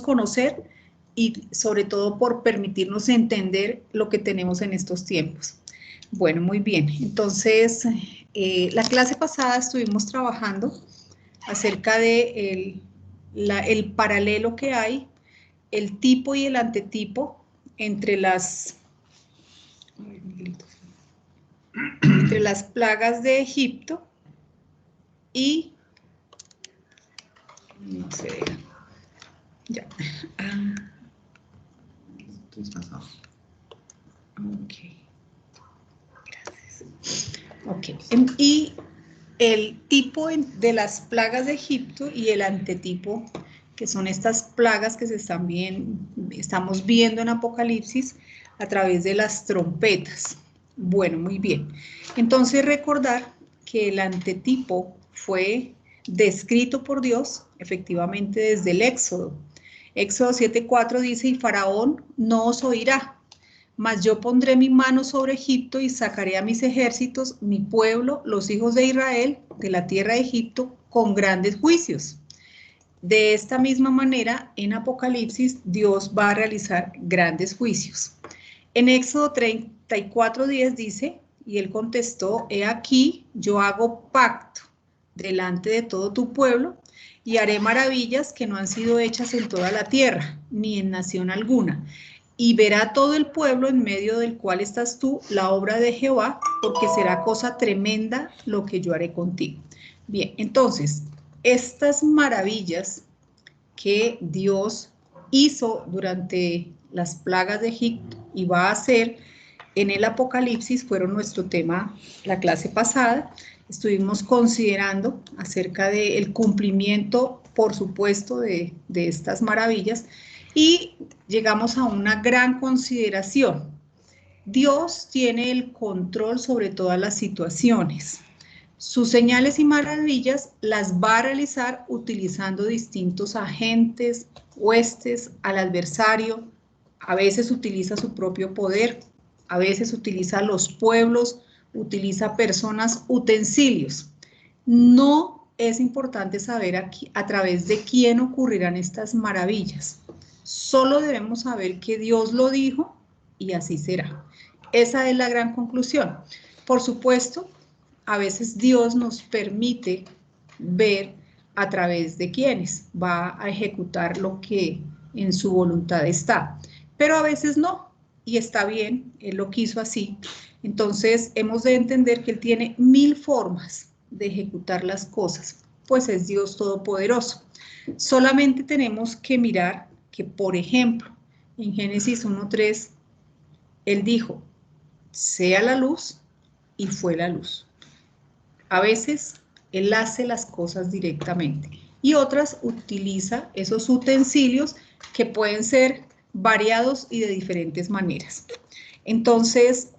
conocer y sobre todo por permitirnos entender lo que tenemos en estos tiempos. Bueno, muy bien. Entonces, la clase pasada estuvimos trabajando acerca de el paralelo que hay, el tipo y el antetipo entre las plagas de Egipto y no sé, ya. Ok, gracias. Ok, y el tipo de las plagas de Egipto y el antetipo, que son estas plagas que estamos viendo en Apocalipsis a través de las trompetas. Bueno, muy bien. Entonces recordar que el antetipo fue descrito por Dios efectivamente desde el Éxodo. Éxodo 7:4 dice, y Faraón no os oirá, mas yo pondré mi mano sobre Egipto y sacaré a mis ejércitos, mi pueblo, los hijos de Israel, de la tierra de Egipto, con grandes juicios. De esta misma manera, en Apocalipsis, Dios va a realizar grandes juicios. En Éxodo 34:10 dice, y él contestó, he aquí, yo hago pacto delante de todo tu pueblo y haré maravillas que no han sido hechas en toda la tierra, ni en nación alguna. Y verá todo el pueblo en medio del cual estás tú la obra de Jehová, porque será cosa tremenda lo que yo haré contigo. Bien, entonces, estas maravillas que Dios hizo durante las plagas de Egipto y va a hacer en el Apocalipsis fueron nuestro tema la clase pasada. Estuvimos considerando acerca del cumplimiento, por supuesto, de estas maravillas y llegamos a una gran consideración. Dios tiene el control sobre todas las situaciones. Sus señales y maravillas las va a realizar utilizando distintos agentes, huestes, al adversario. A veces utiliza su propio poder, a veces utiliza los pueblos, utiliza personas, utensilios. No es importante saber a través de quién ocurrirán estas maravillas. Solo debemos saber que Dios lo dijo y así será. Esa es la gran conclusión. Por supuesto, a veces Dios nos permite ver a través de quienes va a ejecutar lo que en su voluntad está, pero a veces no, y está bien, Él lo quiso así. Entonces hemos de entender que Él tiene 1000 formas de ejecutar las cosas, pues es Dios todopoderoso. Solamente tenemos que mirar que, por ejemplo, en Génesis 1:3, Él dijo, sea la luz, y fue la luz. A veces Él hace las cosas directamente y otras utiliza esos utensilios que pueden ser variados y de diferentes maneras. Entonces,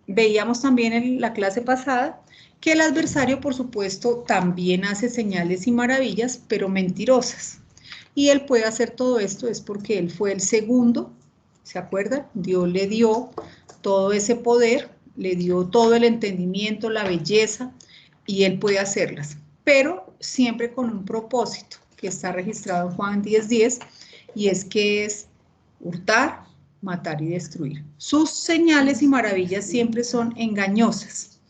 veíamos también en la clase pasada que el adversario, por supuesto, también hace señales y maravillas, pero mentirosas. Y él puede hacer todo esto es porque él fue el segundo, ¿se acuerdan? Dios le dio todo ese poder, le dio todo el entendimiento, la belleza, y él puede hacerlas, pero siempre con un propósito que está registrado en Juan 10:10, y es que es hurtar, matar y destruir. Sus señales y maravillas siempre son engañosas.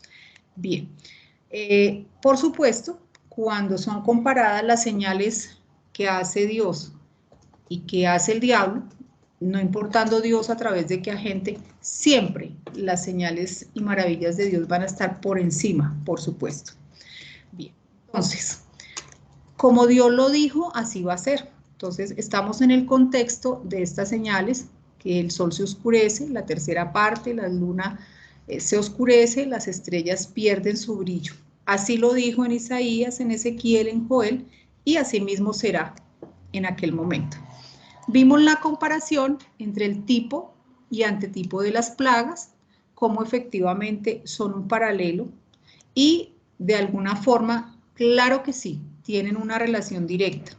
Bien, por supuesto, cuando son comparadas las señales que hace Dios y que hace el diablo, no importando Dios a través de qué agente, siempre las señales y maravillas de Dios van a estar por encima, por supuesto. Bien, entonces, como Dios lo dijo, así va a ser. Entonces, estamos en el contexto de estas señales, que el sol se oscurece, la tercera parte, la luna se oscurece, las estrellas pierden su brillo. Así lo dijo en Isaías, en Ezequiel, en Joel, y así mismo será en aquel momento. Vimos la comparación entre el tipo y antetipo de las plagas, cómo efectivamente son un paralelo y de alguna forma, claro que sí, tienen una relación directa.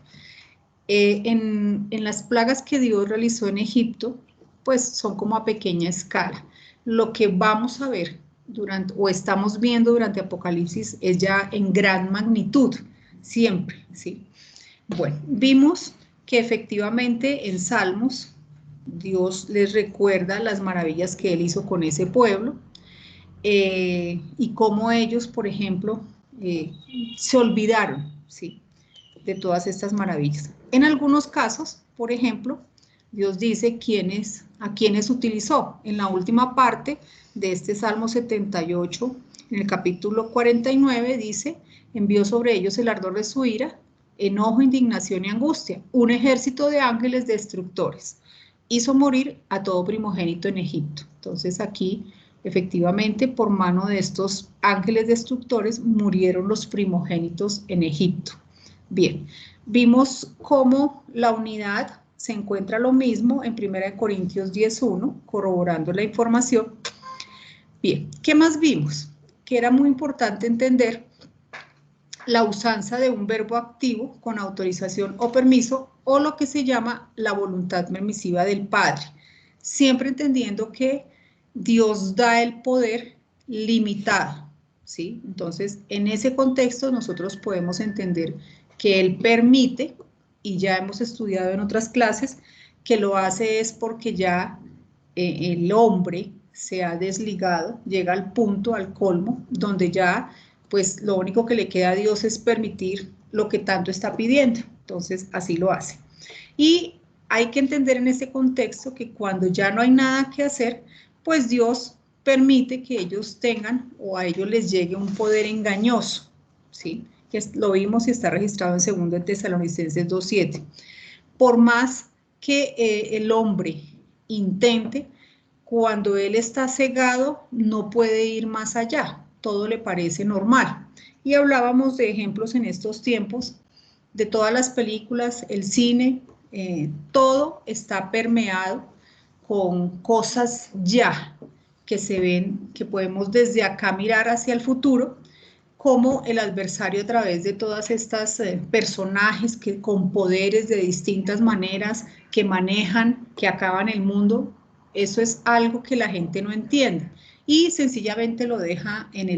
En las plagas que Dios realizó en Egipto, pues son como a pequeña escala. Lo que vamos a ver o estamos viendo durante Apocalipsis es ya en gran magnitud, siempre, ¿sí? Bueno, vimos que efectivamente en Salmos Dios les recuerda las maravillas que Él hizo con ese pueblo y cómo ellos, por ejemplo, se olvidaron, ¿sí?, de todas estas maravillas. En algunos casos, por ejemplo, Dios dice a quiénes utilizó. En la última parte de este Salmo 78, en el capítulo 49, dice: envió sobre ellos el ardor de su ira, enojo, indignación y angustia, un ejército de ángeles destructores. Hizo morir a todo primogénito en Egipto. Entonces aquí, efectivamente, por mano de estos ángeles destructores, murieron los primogénitos en Egipto. Bien, vimos cómo la unidad se encuentra lo mismo en 1 Corintios 10:1, corroborando la información. Bien, ¿qué más vimos? Que era muy importante entender la usanza de un verbo activo con autorización o permiso, o lo que se llama la voluntad permisiva del Padre, siempre entendiendo que Dios da el poder limitado, ¿sí? Entonces, en ese contexto nosotros podemos entender que Él permite, y ya hemos estudiado en otras clases, que lo hace es porque ya el hombre se ha desligado, llega al punto, al colmo, donde ya pues lo único que le queda a Dios es permitir lo que tanto está pidiendo. Entonces, así lo hace. Y hay que entender en ese contexto que cuando ya no hay nada que hacer, pues Dios permite que ellos tengan o a ellos les llegue un poder engañoso, ¿sí? Que lo vimos y está registrado en 2 Tesalonicenses 2:7. Por más que el hombre intente, cuando él está cegado, no puede ir más allá, todo le parece normal. Y hablábamos de ejemplos en estos tiempos, de todas las películas, el cine, todo está permeado con cosas ya que se ven, que podemos desde acá mirar hacia el futuro, como el adversario a través de todas estas personajes que con poderes de distintas maneras, que manejan, que acaban el mundo. Eso es algo que la gente no entiende y sencillamente lo deja en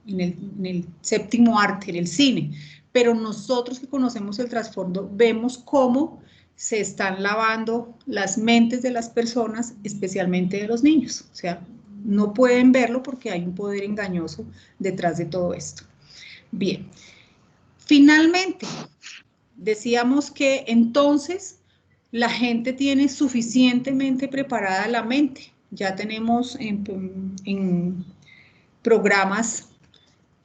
el séptimo arte, en el cine. Pero nosotros que conocemos el trasfondo vemos cómo se están lavando las mentes de las personas, especialmente de los niños. O sea, no pueden verlo porque hay un poder engañoso detrás de todo esto. Bien, finalmente, decíamos que entonces la gente tiene suficientemente preparada la mente. Ya tenemos en programas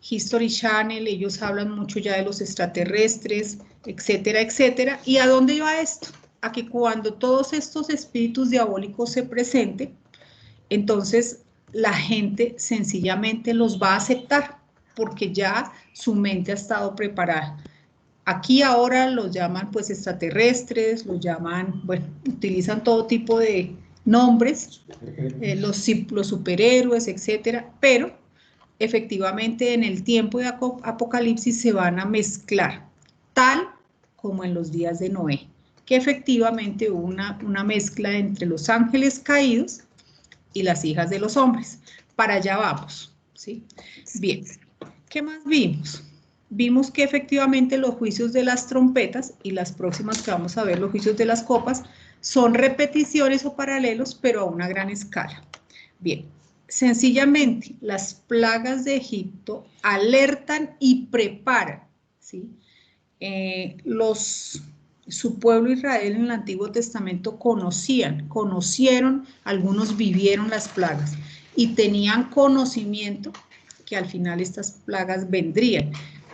History Channel, ellos hablan mucho ya de los extraterrestres, etcétera, etcétera. ¿Y a dónde iba esto? A que cuando todos estos espíritus diabólicos se presenten, entonces la gente sencillamente los va a aceptar porque ya su mente ha estado preparada. Aquí ahora los llaman pues extraterrestres, los llaman, bueno, utilizan todo tipo de nombres, los superhéroes, etcétera, pero efectivamente en el tiempo de Apocalipsis se van a mezclar, tal como en los días de Noé, que efectivamente hubo una mezcla entre los ángeles caídos y las hijas de los hombres. Para allá vamos, ¿sí? Bien, ¿qué más vimos? Vimos que efectivamente los juicios de las trompetas y las próximas que vamos a ver, los juicios de las copas, son repeticiones o paralelos, pero a una gran escala. Bien, sencillamente las plagas de Egipto alertan y preparan, ¿sí? Su pueblo Israel en el Antiguo Testamento conocieron, algunos vivieron las plagas y tenían conocimiento que al final estas plagas vendrían.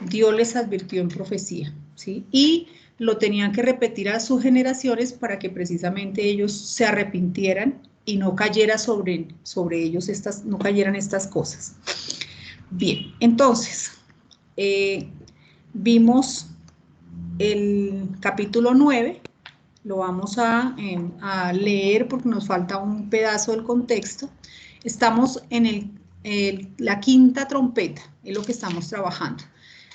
Dios les advirtió en profecía, ¿sí? Y lo tenían que repetir a sus generaciones para que precisamente ellos se arrepintieran y no cayera sobre ellos no cayeran estas cosas. Bien, entonces, vimos el capítulo 9, lo vamos a leer porque nos falta un pedazo del contexto. Estamos en la quinta trompeta, es lo que estamos trabajando.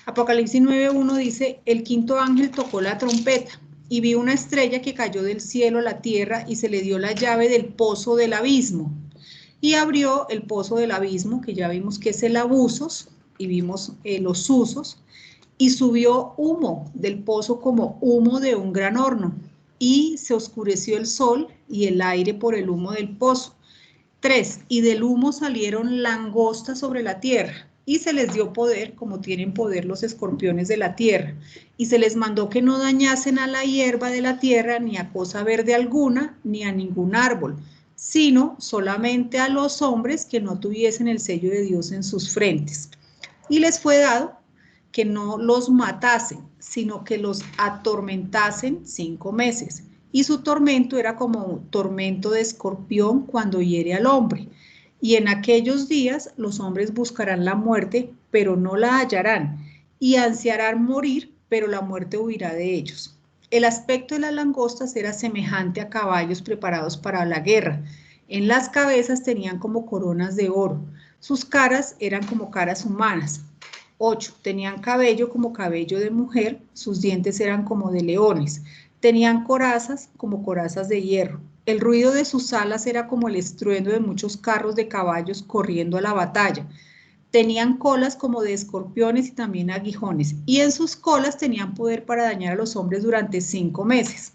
Apocalipsis 9:1 dice: el quinto ángel tocó la trompeta y vi una estrella que cayó del cielo a la tierra y se le dio la llave del pozo del abismo. Y abrió el pozo del abismo, que ya vimos que es el abusos, y vimos los usos, y subió humo del pozo como humo de un gran horno, y se oscureció el sol y el aire por el humo del pozo. 3. Y del humo salieron langostas sobre la tierra, y se les dio poder, como tienen poder los escorpiones de la tierra, y se les mandó que no dañasen a la hierba de la tierra, ni a cosa verde alguna, ni a ningún árbol, sino solamente a los hombres que no tuviesen el sello de Dios en sus frentes. Y les fue dado que no los matasen, sino que los atormentasen 5 meses. Y su tormento era como un tormento de escorpión cuando hiere al hombre. Y en aquellos días los hombres buscarán la muerte, pero no la hallarán, y ansiarán morir, pero la muerte huirá de ellos. El aspecto de las langostas era semejante a caballos preparados para la guerra. En las cabezas tenían como coronas de oro. Sus caras eran como caras humanas. 8. Tenían cabello como cabello de mujer, sus dientes eran como de leones. Tenían corazas como corazas de hierro. El ruido de sus alas era como el estruendo de muchos carros de caballos corriendo a la batalla. Tenían colas como de escorpiones y también aguijones, y en sus colas tenían poder para dañar a los hombres durante 5 meses.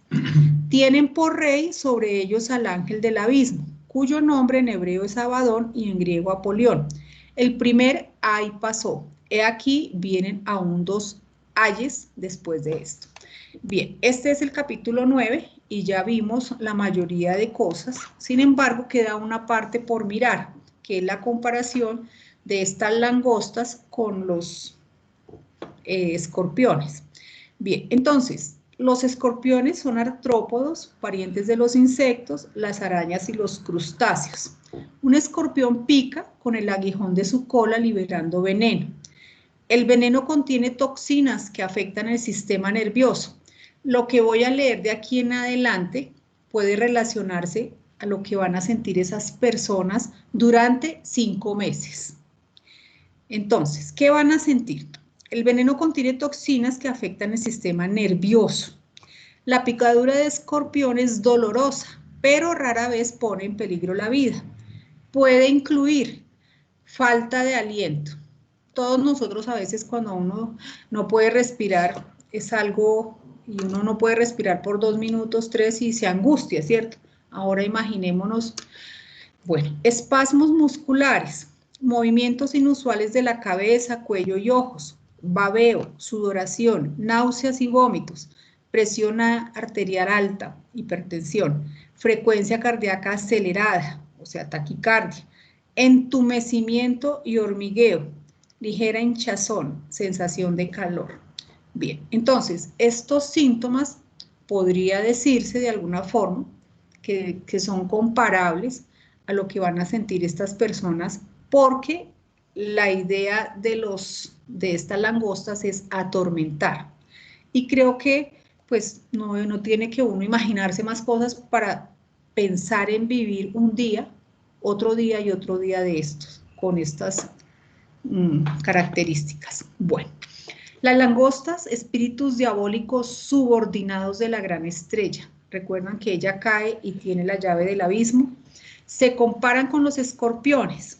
Tienen por rey sobre ellos al ángel del abismo, cuyo nombre en hebreo es Abadón y en griego Apolión. El primer ay pasó. He aquí vienen aún 2 ayes después de esto. Bien, este es el capítulo 9 y ya vimos la mayoría de cosas. Sin embargo, queda una parte por mirar, que es la comparación de estas langostas con los escorpiones. Bien, entonces, los escorpiones son artrópodos, parientes de los insectos, las arañas y los crustáceos. Un escorpión pica con el aguijón de su cola liberando veneno. El veneno contiene toxinas que afectan el sistema nervioso. Lo que voy a leer de aquí en adelante puede relacionarse a lo que van a sentir esas personas durante 5 meses. Entonces, ¿qué van a sentir? El veneno contiene toxinas que afectan el sistema nervioso. La picadura de escorpión es dolorosa, pero rara vez pone en peligro la vida. Puede incluir falta de aliento. Todos nosotros a veces cuando uno no puede respirar es algo, y uno no puede respirar por 2 minutos, 3 y se angustia, ¿cierto? Ahora imaginémonos, bueno, espasmos musculares, movimientos inusuales de la cabeza, cuello y ojos, babeo, sudoración, náuseas y vómitos, presión arterial alta, hipertensión, frecuencia cardíaca acelerada, o sea, taquicardia, entumecimiento y hormigueo, ligera hinchazón, sensación de calor. Bien, entonces, estos síntomas podría decirse de alguna forma que son comparables a lo que van a sentir estas personas, porque la idea de estas langostas es atormentar. Y creo que pues no tiene que uno imaginarse más cosas para pensar en vivir un día, otro día y otro día de estos, con estas características. Bueno, las langostas, espíritus diabólicos subordinados de la gran estrella. Recuerdan que ella cae y tiene la llave del abismo. Se comparan con los escorpiones,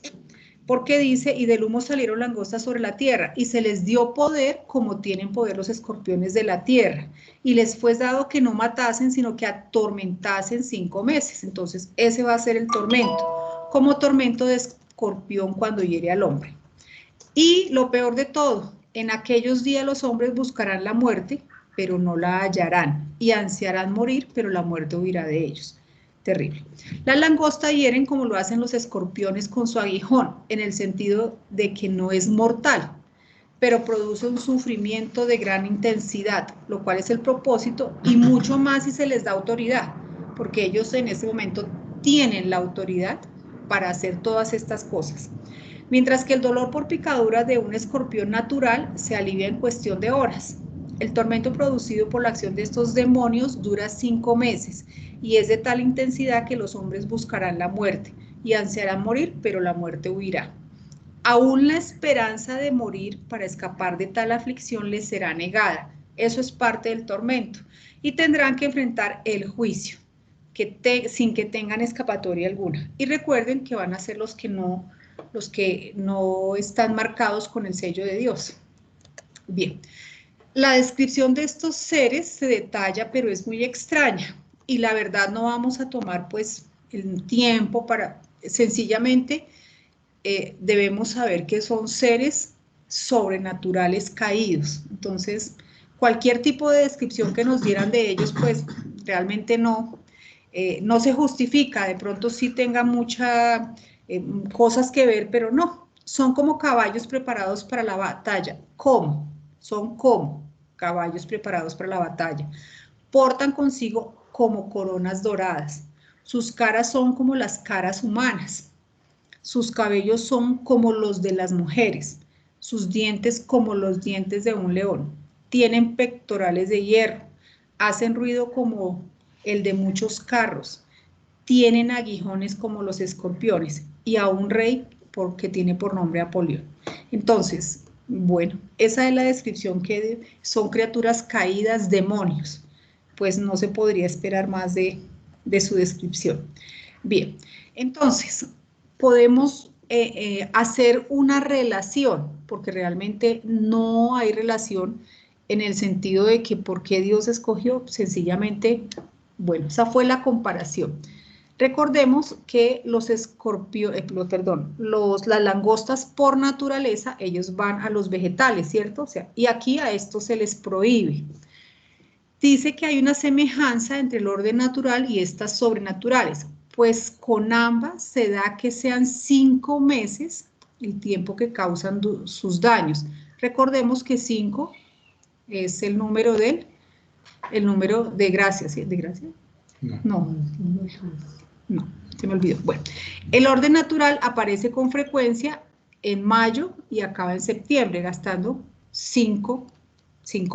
porque dice, y del humo salieron langostas sobre la tierra, y se les dio poder como tienen poder los escorpiones de la tierra, y les fue dado que no matasen, sino que atormentasen 5 meses. Entonces, ese va a ser el tormento, como tormento de escorpión cuando hiere al hombre. Y lo peor de todo, en aquellos días los hombres buscarán la muerte, pero no la hallarán, y ansiarán morir, pero la muerte huirá de ellos. Terrible. Las langostas hieren como lo hacen los escorpiones con su aguijón, en el sentido de que no es mortal, pero produce un sufrimiento de gran intensidad, lo cual es el propósito, y mucho más si se les da autoridad, porque ellos en este momento tienen la autoridad para hacer todas estas cosas. Mientras que el dolor por picadura de un escorpión natural se alivia en cuestión de horas. El tormento producido por la acción de estos demonios dura 5 meses y es de tal intensidad que los hombres buscarán la muerte y ansiarán morir, pero la muerte huirá. Aún la esperanza de morir para escapar de tal aflicción les será negada. Eso es parte del tormento. Y tendrán que enfrentar el juicio, sin que tengan escapatoria alguna. Y recuerden que van a ser los que no están marcados con el sello de Dios. Bien, La descripción de estos seres se detalla, pero es muy extraña. Y la verdad no vamos a tomar pues el tiempo para, sencillamente debemos saber que son seres sobrenaturales caídos. Entonces, cualquier tipo de descripción que nos dieran de ellos, pues realmente no se justifica. De pronto sí tenga muchas cosas que ver, pero no. Son como caballos preparados para la batalla. ¿Cómo? Son como caballos preparados para la batalla. Portan consigo como coronas doradas. Sus caras son como las caras humanas. Sus cabellos son como los de las mujeres. Sus dientes como los dientes de un león. Tienen pectorales de hierro. Hacen ruido como el de muchos carros. Tienen aguijones como los escorpiones. Y a un rey porque tiene por nombre Apolión. Entonces, bueno, esa es la descripción, que son criaturas caídas, demonios. Pues no se podría esperar más de su descripción. Bien, entonces podemos hacer una relación, porque realmente no hay relación en el sentido de que por qué Dios escogió, sencillamente, bueno, esa fue la comparación. Recordemos que las langostas por naturaleza, ellos van a los vegetales, ¿cierto? O sea, y aquí a esto se les prohíbe. Dice que hay una semejanza entre el orden natural y estas sobrenaturales, pues con ambas se da que sean 5 meses el tiempo que causan sus daños. Recordemos que 5 es el número de gracia, ¿sí? ¿De gracia? No, se me olvidó. Bueno, el orden natural aparece con frecuencia en mayo y acaba en septiembre, gastando 5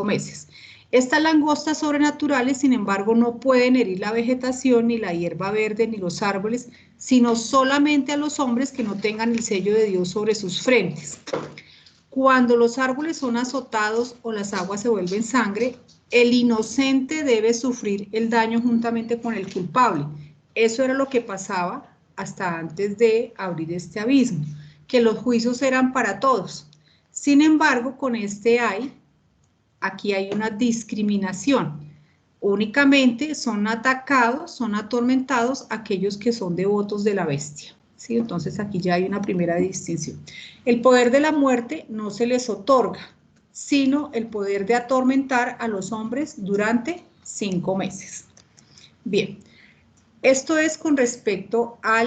meses. Estas langostas sobrenaturales, sin embargo, no pueden herir la vegetación, ni la hierba verde, ni los árboles, sino solamente a los hombres que no tengan el sello de Dios sobre sus frentes. Cuando los árboles son azotados o las aguas se vuelven sangre, el inocente debe sufrir el daño juntamente con el culpable. Eso era lo que pasaba hasta antes de abrir este abismo, que los juicios eran para todos. Sin embargo, con este aquí hay una discriminación. Únicamente son atacados, son atormentados aquellos que son devotos de la bestia. ¿Sí? Entonces aquí ya hay una primera distinción. El poder de la muerte no se les otorga, sino el poder de atormentar a los hombres durante 5 meses. Bien, esto es con respecto a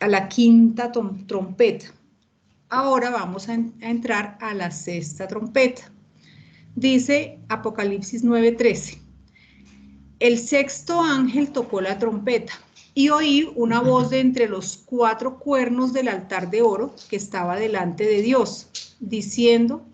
la quinta trompeta. Ahora vamos a entrar a la sexta trompeta. Dice Apocalipsis 9:13. El sexto ángel tocó la trompeta y oí una voz de entre los 4 cuernos del altar de oro que estaba delante de Dios, diciendo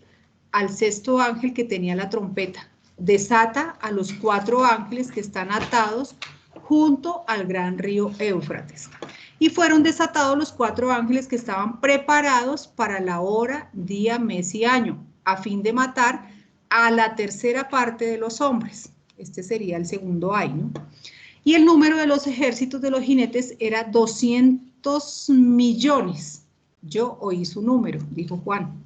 al sexto ángel que tenía la trompeta: desata a los 4 ángeles que están atados junto al gran río Éufrates. Y fueron desatados los 4 ángeles que estaban preparados para la hora, día, mes y año, a fin de matar a la tercera parte de los hombres. Este sería el segundo ay, ¿no? Y el número de los ejércitos de los jinetes era 200 millones. Yo oí su número, dijo Juan.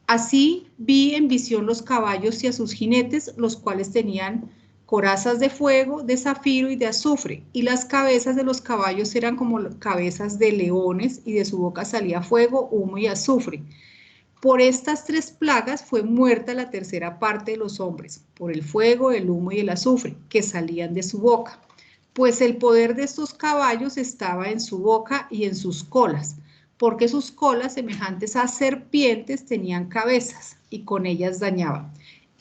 Así vi en visión los caballos y a sus jinetes, los cuales tenían corazas de fuego, de zafiro y de azufre, y las cabezas de los caballos eran como cabezas de leones, y de su boca salía fuego, humo y azufre. Por estas 3 plagas fue muerta la tercera parte de los hombres, por el fuego, el humo y el azufre, que salían de su boca. Pues el poder de estos caballos estaba en su boca y en sus colas, porque sus colas, semejantes a serpientes, tenían cabezas, y con ellas dañaban.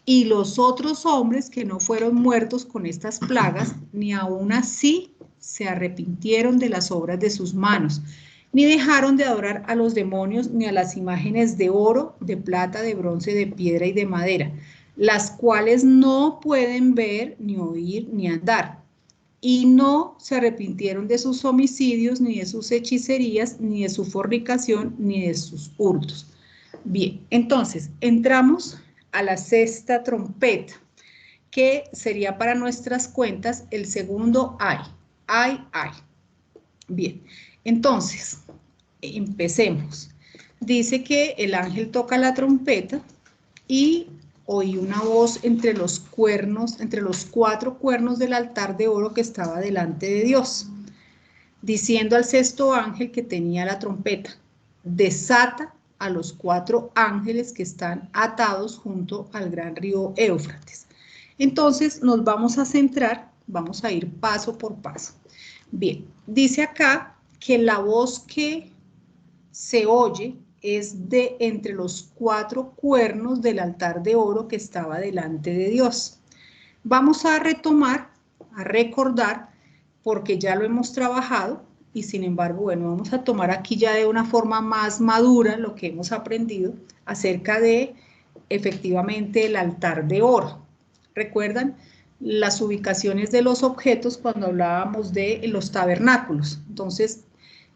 Y los otros hombres que no fueron muertos con estas plagas, ni aun así se arrepintieron de las obras de sus manos, ni dejaron de adorar a los demonios, ni a las imágenes de oro, de plata, de bronce, de piedra y de madera, las cuales no pueden ver, ni oír, ni andar. Y no se arrepintieron de sus homicidios, ni de sus hechicerías, ni de su fornicación, ni de sus hurtos. Bien, entonces, entramos a la sexta trompeta, que sería para nuestras cuentas el segundo ay. Ay, ay. Bien, entonces, empecemos. Dice que el ángel toca la trompeta y oí una voz entre los cuernos, entre los 4 cuernos del altar de oro que estaba delante de Dios, diciendo al 6º ángel que tenía la trompeta: desata a los 4 ángeles que están atados junto al gran río Éufrates. Entonces nos vamos a centrar, vamos a ir paso por paso. Bien, dice acá que la voz que se oye es de entre los 4 cuernos del altar de oro que estaba delante de Dios. Vamos a retomar, a recordar, porque ya lo hemos trabajado, y sin embargo, bueno, vamos a tomar aquí ya de una forma más madura lo que hemos aprendido acerca de, efectivamente, el altar de oro. ¿Recuerdan las ubicaciones de los objetos cuando hablábamos de los tabernáculos? Entonces,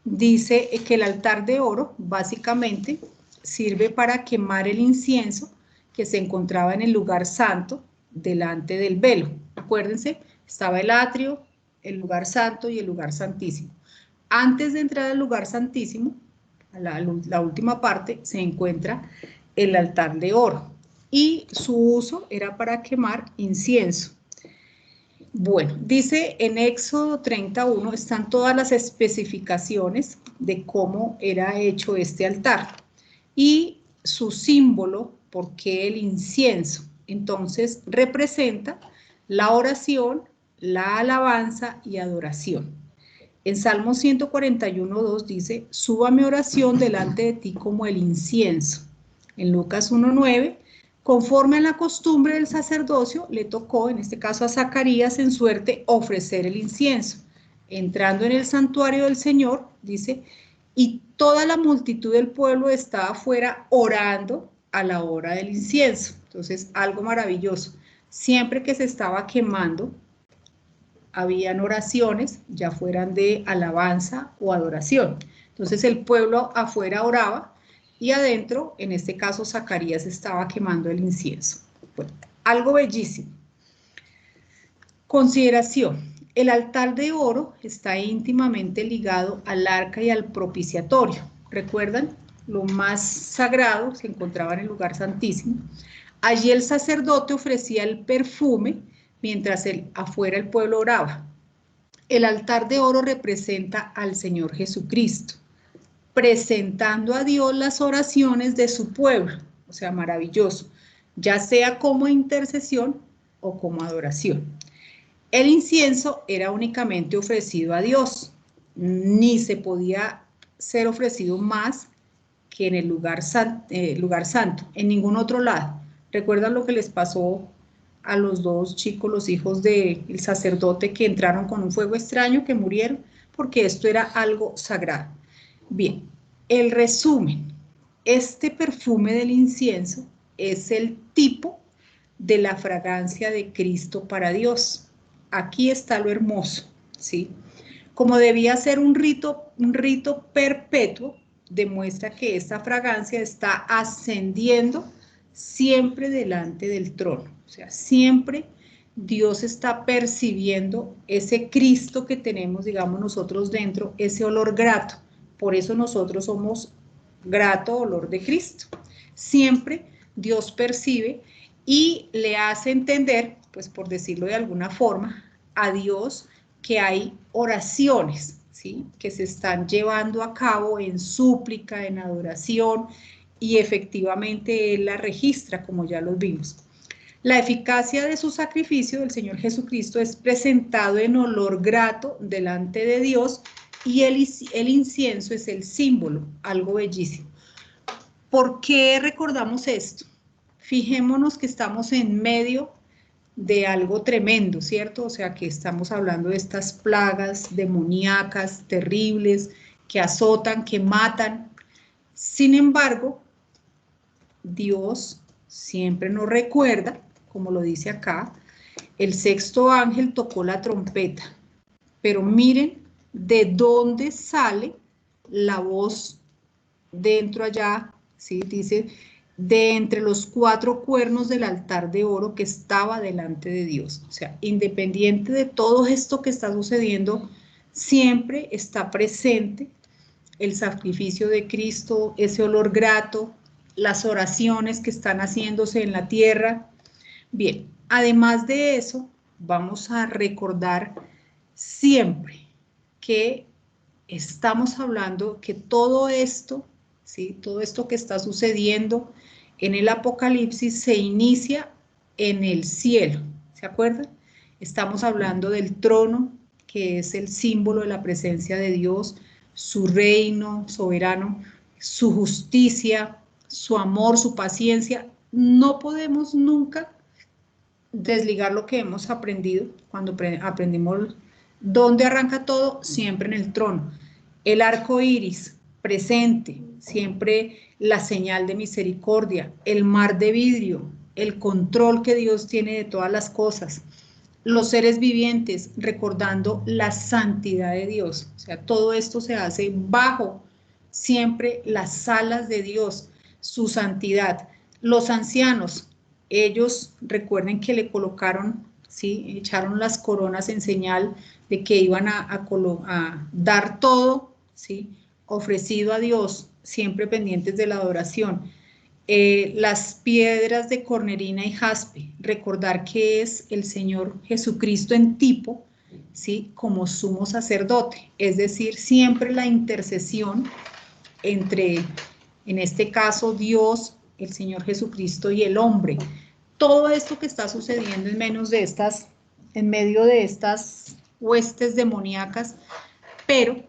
dice que el altar de oro básicamente sirve para quemar el incienso que se encontraba en el lugar santo delante del velo. Acuérdense, estaba el atrio, el lugar santo y el lugar santísimo. Antes de entrar al lugar santísimo, la última parte, se encuentra el altar de oro y su uso era para quemar incienso. Bueno, dice en Éxodo 31 están todas las especificaciones de cómo era hecho este altar y su símbolo, porque el incienso, entonces representa la oración, la alabanza y adoración. En Salmo 141:2 dice: suba mi oración delante de ti como el incienso. En Lucas 1:9, conforme a la costumbre del sacerdocio, le tocó, en este caso a Zacarías, en suerte, ofrecer el incienso. Entrando en el santuario del Señor, dice, y toda la multitud del pueblo estaba afuera orando a la hora del incienso. Entonces, algo maravilloso. Siempre que se estaba quemando, habían oraciones, ya fueran de alabanza o adoración. Entonces el pueblo afuera oraba y adentro, en este caso, Zacarías estaba quemando el incienso. Bueno, algo bellísimo. Consideración: el altar de oro está íntimamente ligado al arca y al propiciatorio. ¿Recuerdan? Lo más sagrado se encontraba en el lugar santísimo. Allí el sacerdote ofrecía el perfume mientras afuera el pueblo oraba. El altar de oro representa al Señor Jesucristo, presentando a Dios las oraciones de su pueblo. O sea, maravilloso, ya sea como intercesión o como adoración. El incienso era únicamente ofrecido a Dios, ni se podía ser ofrecido más que en el lugar santo, en ningún otro lado. ¿Recuerdan lo que les pasó a los 2 chicos, los hijos del sacerdote, que entraron con un fuego extraño, que murieron? Porque esto era algo sagrado. Bien, el resumen: este perfume del incienso es el tipo de la fragancia de Cristo para Dios. Aquí está lo hermoso, ¿sí? Como debía ser un rito perpetuo, demuestra que esta fragancia está ascendiendo siempre delante del trono. O sea, siempre Dios está percibiendo ese Cristo que tenemos, digamos, nosotros dentro, ese olor grato. Por eso nosotros somos grato olor de Cristo. Siempre Dios percibe y le hace entender, pues por decirlo de alguna forma, a Dios que hay oraciones, ¿sí?, que se están llevando a cabo en súplica, en adoración, y efectivamente Él la registra, como ya lo vimos. La eficacia de su sacrificio del Señor Jesucristo es presentado en olor grato delante de Dios, y el incienso es el símbolo, algo bellísimo. ¿Por qué recordamos esto? Fijémonos que estamos en medio de algo tremendo, ¿cierto? O sea, que estamos hablando de estas plagas demoníacas, terribles, que azotan, que matan. Sin embargo, Dios siempre nos recuerda, como lo dice acá, el 6º ángel tocó la trompeta, pero miren de dónde sale la voz dentro allá, ¿sí? Dice, de entre los 4 cuernos del altar de oro que estaba delante de Dios. O sea, independiente de todo esto que está sucediendo, siempre está presente el sacrificio de Cristo, ese olor grato, las oraciones que están haciéndose en la tierra. Bien, además de eso, vamos a recordar siempre que estamos hablando que todo esto, ¿sí? Todo esto que está sucediendo en el Apocalipsis se inicia en el cielo, ¿se acuerdan? Estamos hablando del trono, que es el símbolo de la presencia de Dios, su reino soberano, su justicia, su amor, su paciencia. No podemos nunca desligar lo que hemos aprendido cuando aprendimos dónde arranca todo, siempre en el trono. El arco iris presente, siempre la señal de misericordia, el mar de vidrio, el control que Dios tiene de todas las cosas, los seres vivientes recordando la santidad de Dios. O sea, todo esto se hace bajo siempre las alas de Dios, su santidad. Los ancianos, ellos recuerden que le colocaron, ¿sí? Echaron las coronas en señal de que iban a dar todo, ¿sí? Ofrecido a Dios, siempre pendientes de la adoración. Las piedras de cornerina y jaspe, recordar que es el Señor Jesucristo en tipo, ¿sí? Como sumo sacerdote, es decir, siempre la intercesión entre, en este caso, Dios, el Señor Jesucristo y el hombre. Todo esto que está sucediendo en medio de estas huestes demoníacas, pero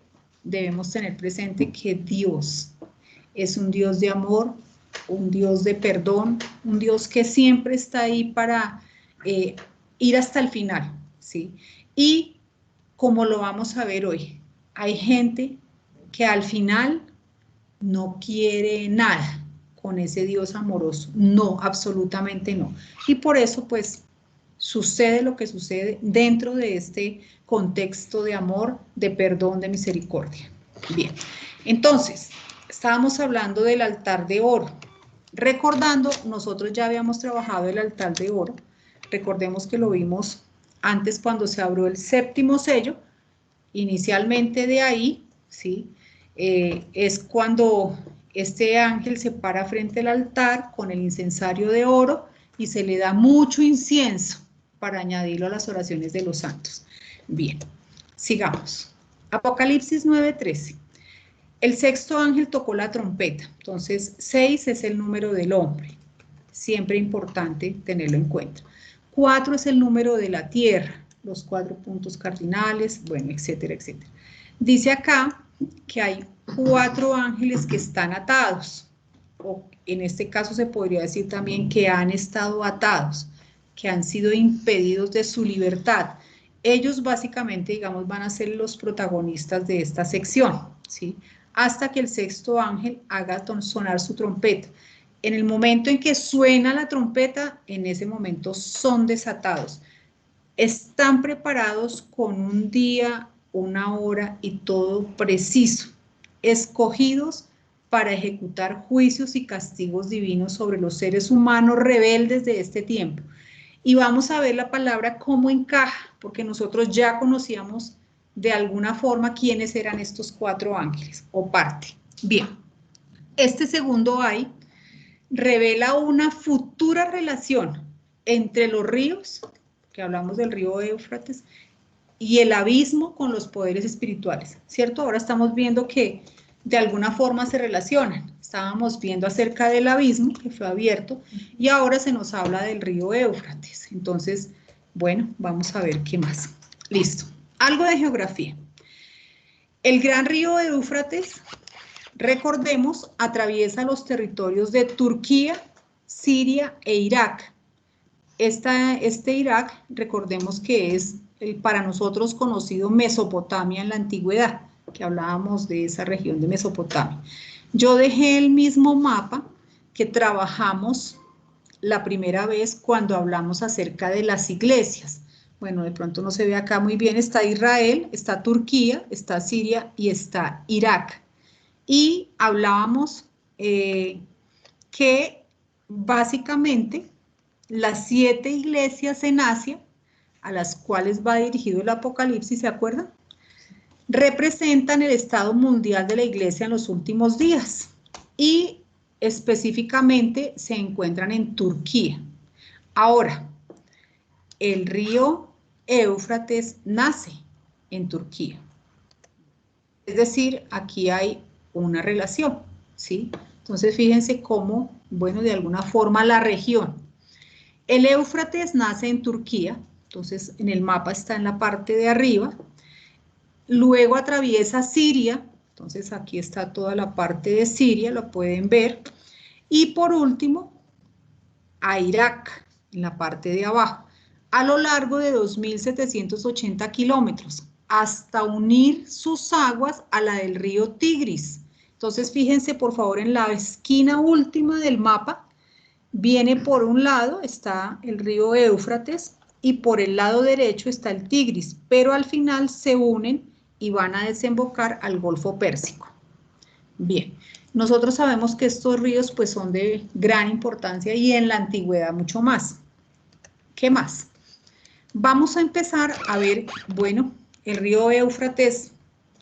debemos tener presente que Dios es un Dios de amor, un Dios de perdón, un Dios que siempre está ahí para ir hasta el final, ¿sí? Y como lo vamos a ver hoy, hay gente que al final no quiere nada con ese Dios amoroso, no, absolutamente no. Y por eso, pues, sucede lo que sucede dentro de este contexto de amor, de perdón, de misericordia. Bien, entonces, estábamos hablando del altar de oro. Recordando, nosotros ya habíamos trabajado el altar de oro. Recordemos que lo vimos antes cuando se abrió el séptimo sello. Inicialmente de ahí, ¿sí? Es cuando este ángel se para frente al altar con el incensario de oro y se le da mucho incienso para añadirlo a las oraciones de los santos. Bien, sigamos. Apocalipsis 9:13. El sexto ángel tocó la trompeta, entonces 6 es el número del hombre, siempre importante tenerlo en cuenta. 4 es el número de la tierra, los 4 puntos cardinales, bueno, etcétera, etcétera. Dice acá que hay 4 ángeles que están atados, o en este caso se podría decir también que han estado atados, que han sido impedidos de su libertad. Ellos básicamente, digamos, van a ser los protagonistas de esta sección, ¿sí? Hasta que el sexto ángel haga sonar su trompeta. En el momento en que suena la trompeta, en ese momento son desatados. Están preparados con un día, una hora y todo preciso, escogidos para ejecutar juicios y castigos divinos sobre los seres humanos rebeldes de este tiempo. Y vamos a ver la palabra cómo encaja, porque nosotros ya conocíamos de alguna forma quiénes eran estos 4 ángeles, o parte. Bien, este segundo ay revela una futura relación entre los ríos, que hablamos del río Éufrates, y el abismo con los poderes espirituales, ¿cierto? Ahora estamos viendo que de alguna forma se relacionan. Estábamos viendo acerca del abismo que fue abierto y ahora se nos habla del río Éufrates. Entonces, bueno, vamos a ver qué más. Listo. Algo de geografía. El gran río Éufrates, recordemos, atraviesa los territorios de Turquía, Siria e Irak. Este Irak, recordemos que es el para nosotros conocido Mesopotamia en la antigüedad, que hablábamos de esa región de Mesopotamia. Yo dejé el mismo mapa que trabajamos la primera vez cuando hablamos acerca de las iglesias. Bueno, de pronto no se ve acá muy bien, está Israel, está Turquía, está Siria y está Irak. Y hablábamos que básicamente las 7 iglesias en Asia, a las cuales va dirigido el Apocalipsis, ¿se acuerdan? Representan el estado mundial de la iglesia en los últimos días. Y específicamente se encuentran en Turquía. Ahora, el río Éufrates nace en Turquía. Es decir, aquí hay una relación, ¿sí? Entonces, fíjense cómo, bueno, de alguna forma la región. El Éufrates nace en Turquía, entonces en el mapa está en la parte de arriba. Luego atraviesa Siria, entonces aquí está toda la parte de Siria, lo pueden ver. Y por último, a Irak, en la parte de abajo, a lo largo de 2.780 kilómetros, hasta unir sus aguas a la del río Tigris. Entonces, fíjense por favor en la esquina última del mapa, viene por un lado, está el río Éufrates, y por el lado derecho está el Tigris, pero al final se unen y van a desembocar al Golfo Pérsico. Bien, nosotros sabemos que estos ríos pues son de gran importancia y en la antigüedad mucho más. ¿Qué más? Vamos a empezar a ver, bueno, el río Éufrates,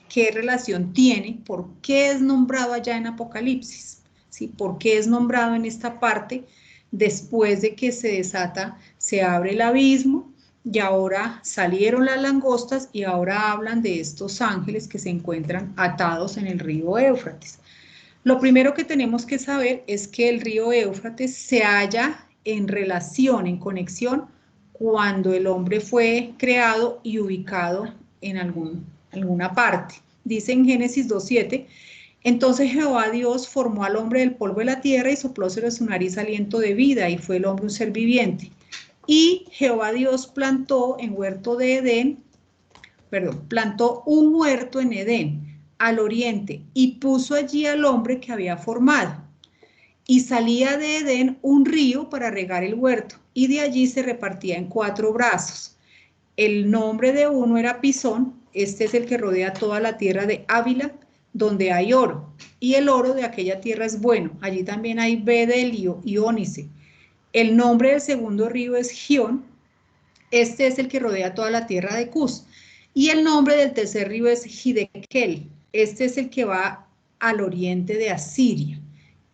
¿qué relación tiene? ¿Por qué es nombrado allá en Apocalipsis? ¿Sí? ¿Por qué es nombrado en esta parte? Después de que se desata, se abre el abismo y ahora salieron las langostas y ahora hablan de estos ángeles que se encuentran atados en el río Éufrates. Lo primero que tenemos que saber es que el río Éufrates se halla en relación, en conexión, cuando el hombre fue creado y ubicado en alguna parte. Dice en Génesis 2:7, entonces Jehová Dios formó al hombre del polvo de la tierra y sopló sobre su nariz aliento de vida, y fue el hombre un ser viviente. Y Jehová Dios plantó un huerto en Edén, al oriente, y puso allí al hombre que había formado. Y salía de Edén un río para regar el huerto, y de allí se repartía en 4 brazos. El nombre de uno era Pisón, este es el que rodea toda la tierra de Ávila, donde hay oro, y el oro de aquella tierra es bueno. Allí también hay bedelio y ónice. El nombre del segundo río es Gión, este es el que rodea toda la tierra de Cus. Y el nombre del tercer río es Hidekel, este es el que va al oriente de Asiria.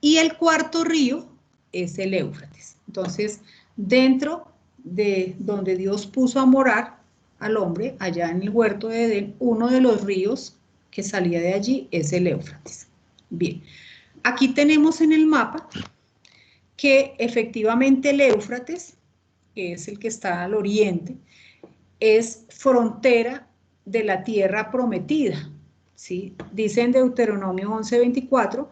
Y el cuarto río es el Éufrates. Entonces, dentro de donde Dios puso a morar al hombre, allá en el huerto de Edén, uno de los ríos que salía de allí es el Éufrates. Bien, aquí tenemos en el mapa que efectivamente el Éufrates, que es el que está al oriente, es frontera de la tierra prometida, ¿sí? Dice en Deuteronomio 11:24,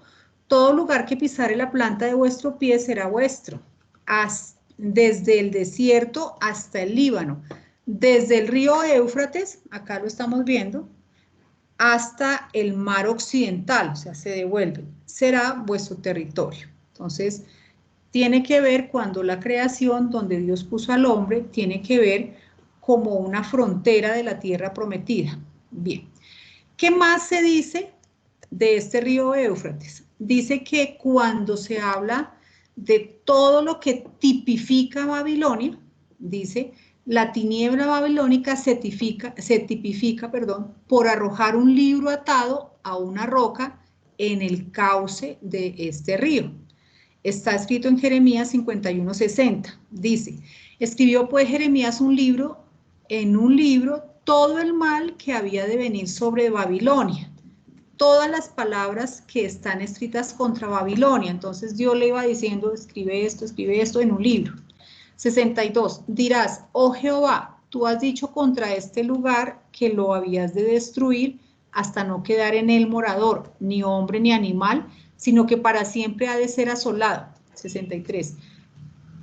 todo lugar que pisare la planta de vuestro pie será vuestro, desde el desierto hasta el Líbano, desde el río Éufrates, acá lo estamos viendo, hasta el mar occidental, o sea, se devuelve, será vuestro territorio. Entonces, tiene que ver cuando la creación, donde Dios puso al hombre, tiene que ver como una frontera de la tierra prometida. Bien, ¿qué más se dice de este río Éufrates? Dice que cuando se habla de todo lo que tipifica Babilonia, dice, la tiniebla babilónica se tipifica, por arrojar un libro atado a una roca en el cauce de este río. Está escrito en Jeremías 51:60. Dice, escribió pues Jeremías en un libro, todo el mal que había de venir sobre Babilonia. Todas las palabras que están escritas contra Babilonia. Entonces Dios le iba diciendo, escribe esto en un libro. 62. Dirás, oh Jehová, tú has dicho contra este lugar que lo habías de destruir hasta no quedar en él morador, ni hombre ni animal, sino que para siempre ha de ser asolado. 63.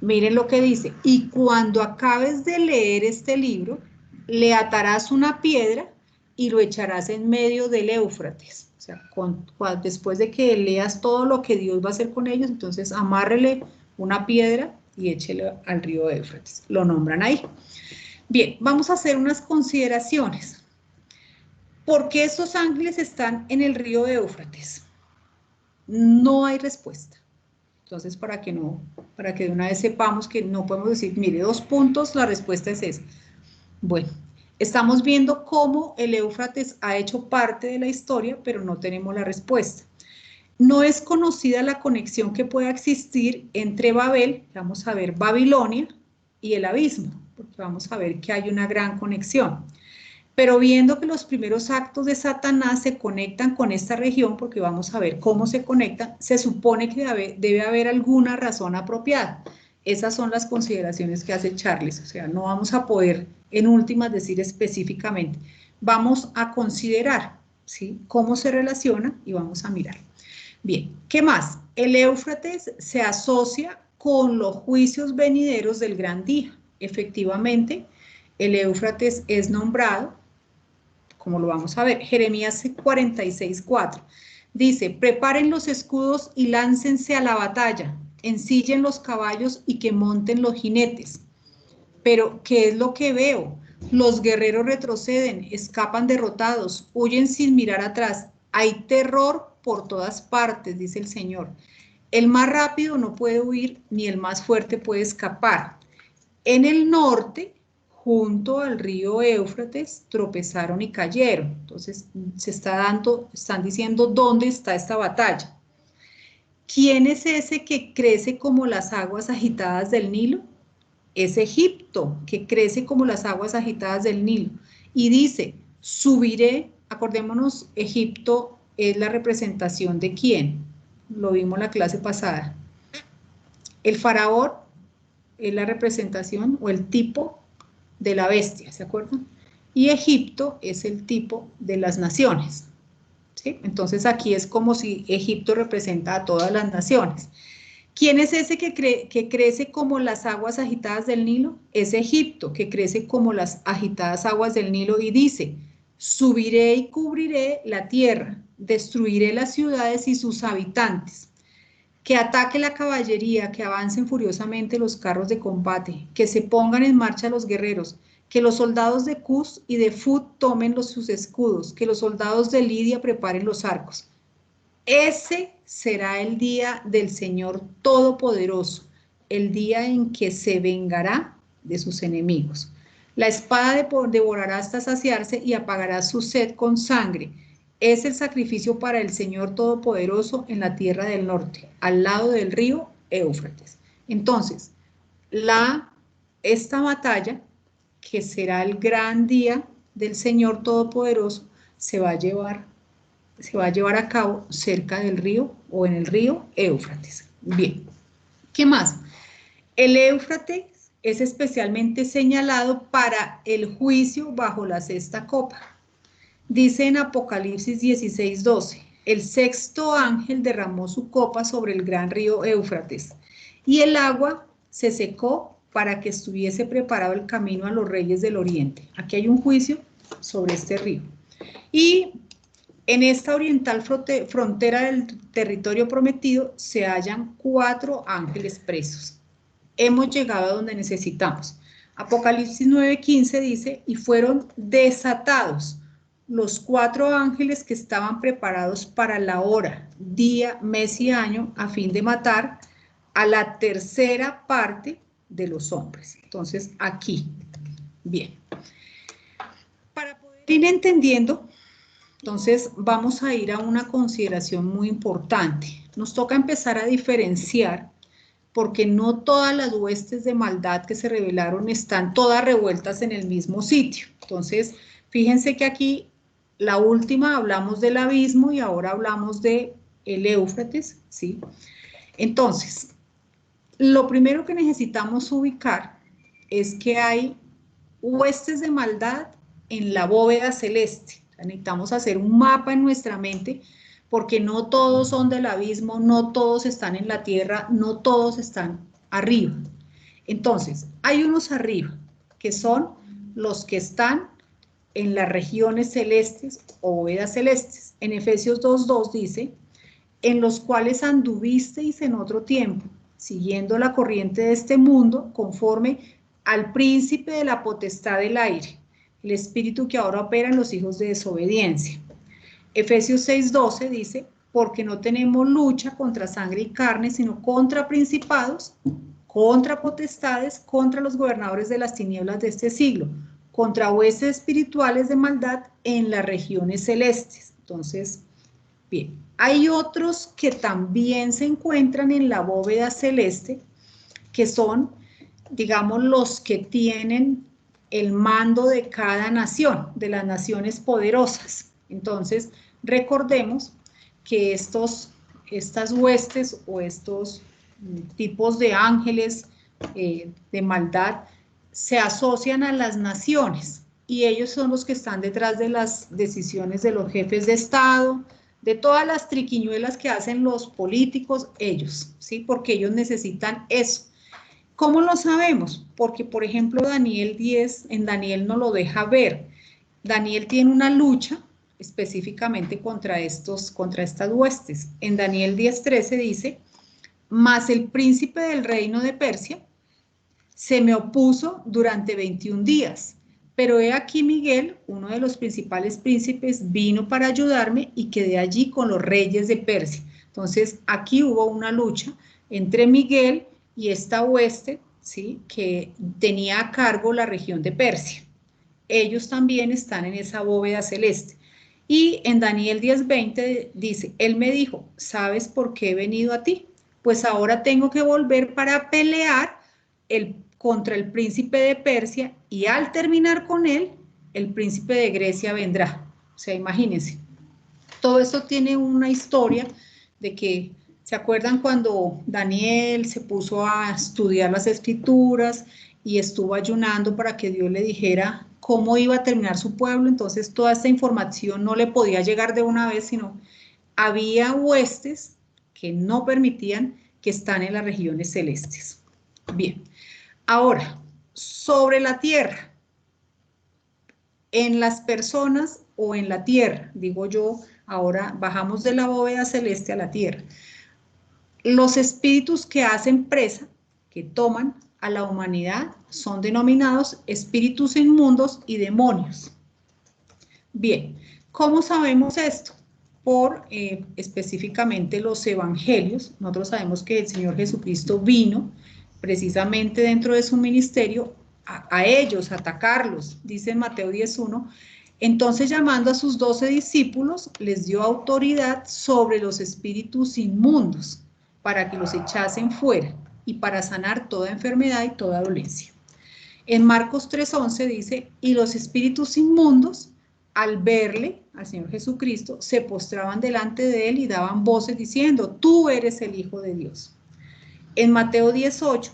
Miren lo que dice, y cuando acabes de leer este libro, le atarás una piedra y lo echarás en medio del Éufrates. O sea, después de que leas todo lo que Dios va a hacer con ellos, entonces amárrele una piedra y échele al río Éufrates. Lo nombran ahí. Bien, vamos a hacer unas consideraciones. ¿Por qué estos ángeles están en el río Éufrates? No hay respuesta. Entonces, para que de una vez sepamos que no podemos decir, mire, 2 puntos, la respuesta es esa. Bueno, estamos viendo cómo el Éufrates ha hecho parte de la historia, pero no tenemos la respuesta. No es conocida la conexión que pueda existir entre Babel, vamos a ver Babilonia, y el abismo, porque vamos a ver que hay una gran conexión. Pero viendo que los primeros actos de Satanás se conectan con esta región, porque vamos a ver cómo se conectan, se supone que debe haber alguna razón apropiada. Esas son las consideraciones que hace Charles, o sea, no vamos a poder en últimas decir específicamente. Vamos a considerar, ¿sí?, cómo se relaciona y vamos a mirar. Bien, ¿qué más? El Éufrates se asocia con los juicios venideros del gran día. Efectivamente, el Éufrates es nombrado, como lo vamos a ver, Jeremías 46:4. Dice, preparen los escudos y láncense a la batalla, ensillen los caballos y que monten los jinetes. Pero, ¿qué es lo que veo? Los guerreros retroceden, escapan derrotados, huyen sin mirar atrás. Hay terror por todas partes, dice el Señor. El más rápido no puede huir, ni el más fuerte puede escapar. En el norte, junto al río Éufrates, tropezaron y cayeron. Entonces, están diciendo dónde está esta batalla. ¿Quién es ese que crece como las aguas agitadas del Nilo? Es Egipto, que crece como las aguas agitadas del Nilo. Y dice, subiré, acordémonos, Egipto es la representación de quién, lo vimos en la clase pasada. El faraón es la representación o el tipo de la bestia, ¿se acuerdan? Y Egipto es el tipo de las naciones, ¿sí? Entonces aquí es como si Egipto representa a todas las naciones. ¿Quién es ese que crece como las aguas agitadas del Nilo? Es Egipto, que crece como las agitadas aguas del Nilo y dice, subiré y cubriré la tierra, destruiré las ciudades y sus habitantes. Que ataque la caballería, que avancen furiosamente los carros de combate, que se pongan en marcha los guerreros, que los soldados de Cus y de Fut tomen sus escudos, que los soldados de Lidia preparen los arcos. Ese será el día del Señor Todopoderoso, el día en que se vengará de sus enemigos. La espada devorará hasta saciarse y apagará su sed con sangre. Es el sacrificio para el Señor Todopoderoso en la tierra del norte, al lado del río Éufrates. Entonces, esta batalla, que será el gran día del Señor Todopoderoso, se va a llevar a cabo cerca del río o en el río Éufrates. Bien, ¿qué más? El Éufrates es especialmente señalado para el juicio bajo la sexta copa. Dice en Apocalipsis 16:12, el sexto ángel derramó su copa sobre el gran río Éufrates y el agua se secó para que estuviese preparado el camino a los reyes del oriente. Aquí hay un juicio sobre este río. Y en esta oriental frontera del territorio prometido se hallan 4 ángeles presos. Hemos llegado a donde necesitamos. Apocalipsis 9:15 dice, y fueron desatados los 4 ángeles que estaban preparados para la hora, día, mes y año, a fin de matar a la tercera parte de los hombres. Entonces, aquí, bien. Para poder ir entendiendo, entonces vamos a ir a una consideración muy importante. Nos toca empezar a diferenciar, porque no todas las huestes de maldad que se revelaron están todas revueltas en el mismo sitio. Entonces, fíjense que aquí, la última, hablamos del abismo y ahora hablamos del Éufrates, ¿sí? Entonces, lo primero que necesitamos ubicar es que hay huestes de maldad en la bóveda celeste. Necesitamos hacer un mapa en nuestra mente porque no todos son del abismo, no todos están en la tierra, no todos están arriba. Entonces, hay unos arriba que son los que están en las regiones celestes o bóvedas celestes. En Efesios 2:2 dice, en los cuales anduvisteis en otro tiempo, siguiendo la corriente de este mundo, conforme al príncipe de la potestad del aire, el espíritu que ahora opera en los hijos de desobediencia. Efesios 6:12 dice, porque no tenemos lucha contra sangre y carne, sino contra principados, contra potestades, contra los gobernadores de las tinieblas de este siglo, contra huestes espirituales de maldad en las regiones celestes. Entonces, Bien, hay otros que también se encuentran en la bóveda celeste, que son, digamos, los que tienen el mando de cada nación, de las naciones poderosas. Entonces, recordemos que estas huestes o estos tipos de ángeles de maldad se asocian a las naciones y ellos son los que están detrás de las decisiones de los jefes de Estado, de todas las triquiñuelas que hacen los políticos, ellos, ¿sí? Porque ellos necesitan eso. ¿Cómo lo sabemos? Porque, por ejemplo, Daniel 10, en Daniel nos lo deja ver. Daniel tiene una lucha específicamente contra estas huestes. En Daniel 10:13 dice, mas el príncipe del reino de Persia se me opuso durante 21 días, pero he aquí Miguel, uno de los principales príncipes, vino para ayudarme y quedé allí con los reyes de Persia. Entonces, aquí hubo una lucha entre Miguel y esta hueste, ¿sí?, que tenía a cargo la región de Persia. Ellos también están en esa bóveda celeste. Y en Daniel 10:20 dice, él me dijo, ¿sabes por qué he venido a ti? Pues ahora tengo que volver para pelear contra el príncipe de Persia y al terminar con él, el príncipe de Grecia vendrá. O sea, imagínense. Todo esto tiene una historia de que, ¿se acuerdan cuando Daniel se puso a estudiar las escrituras y estuvo ayunando para que Dios le dijera cómo iba a terminar su pueblo? Entonces toda esta información no le podía llegar de una vez, sino había huestes que no permitían que están en las regiones celestes. Bien, ahora, sobre la tierra, en las personas o en la tierra, digo yo, ahora bajamos de la bóveda celeste a la tierra. Los espíritus que hacen presa, que toman a la humanidad, son denominados espíritus inmundos y demonios. Bien, ¿cómo sabemos esto? Por específicamente los evangelios. Nosotros sabemos que el Señor Jesucristo vino precisamente dentro de su ministerio a ellos, a atacarlos, dice en Mateo 10:1. Entonces, llamando a sus 12 discípulos, les dio autoridad sobre los espíritus inmundos para que los echasen fuera y para sanar toda enfermedad y toda dolencia. En Marcos 3:11 dice, y los espíritus inmundos, al verle, al Señor Jesucristo, se postraban delante de él y daban voces diciendo, tú eres el Hijo de Dios. En Mateo 10:8,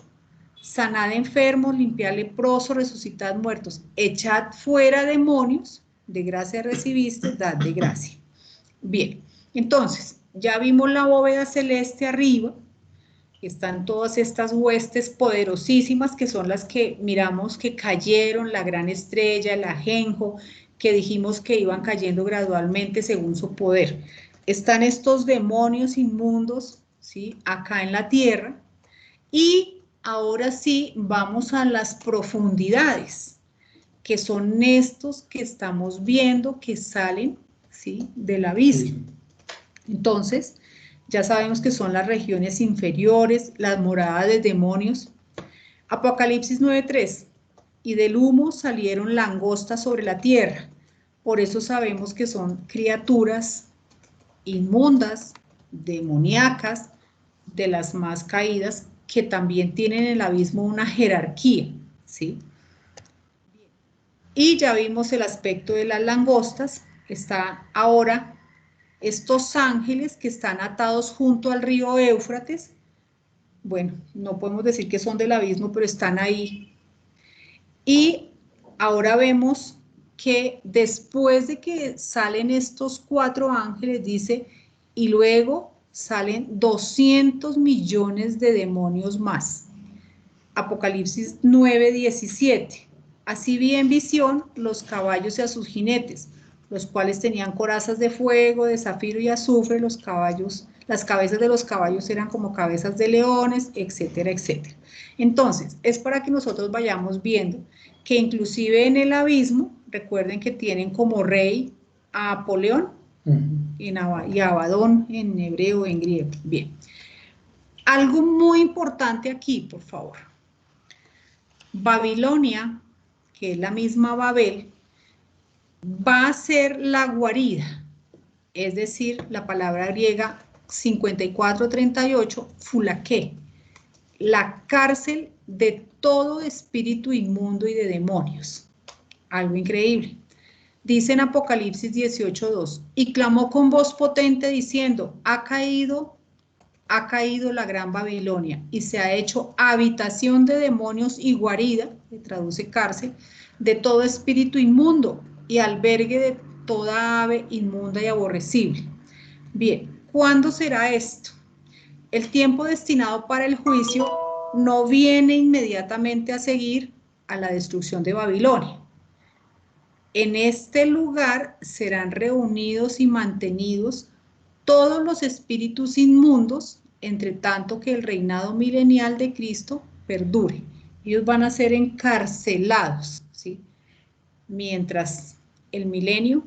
sanad enfermos, limpiad leprosos, resucitad muertos, echad fuera demonios, de gracia recibiste, dad de gracia. Bien, entonces, ya vimos la bóveda celeste arriba, están todas estas huestes poderosísimas que son las que miramos que cayeron, la gran estrella, el ajenjo, que dijimos que iban cayendo gradualmente según su poder. Están estos demonios inmundos, ¿sí?, acá en la tierra, y ahora sí vamos a las profundidades, que son estos que estamos viendo que salen, ¿sí?, del abismo. Entonces, ya sabemos que son las regiones inferiores, las moradas de demonios. Apocalipsis 9:3, y del humo salieron langostas sobre la tierra. Por eso sabemos que son criaturas inmundas, demoníacas, de las más caídas, que también tienen en el abismo una jerarquía, ¿sí? Y ya vimos el aspecto de las langostas. Está ahora estos ángeles que están atados junto al río Éufrates. Bueno, no podemos decir que son del abismo, pero están ahí. Y ahora vemos que después de que salen estos 4 ángeles, dice, y luego salen 200 millones de demonios más. Apocalipsis 9:17. Así vi en visión los caballos y a sus jinetes, los cuales tenían corazas de fuego, de zafiro y azufre, los caballos, las cabezas de los caballos eran como cabezas de leones, etcétera, etcétera. Entonces, es para que nosotros vayamos viendo que inclusive en el abismo, recuerden que tienen como rey a Apolión y a Abadón en hebreo, en griego. Bien. Algo muy importante aquí, por favor. Babilonia, que es la misma Babel, va a ser la guarida es decir, la palabra griega 5438, fulaké, la cárcel de todo espíritu inmundo y de demonios. Algo increíble. Dice en Apocalipsis 18:2, y clamó con voz potente diciendo, ha caído la gran Babilonia y se ha hecho habitación de demonios y guarida, que traduce cárcel, de todo espíritu inmundo y albergue de toda ave inmunda y aborrecible. Bien, ¿cuándo será esto? El tiempo destinado para el juicio no viene inmediatamente a seguir a la destrucción de Babilonia. En este lugar serán reunidos y mantenidos todos los espíritus inmundos, entre tanto que el reinado milenial de Cristo perdure. Ellos van a ser encarcelados, ¿sí? Mientras el milenio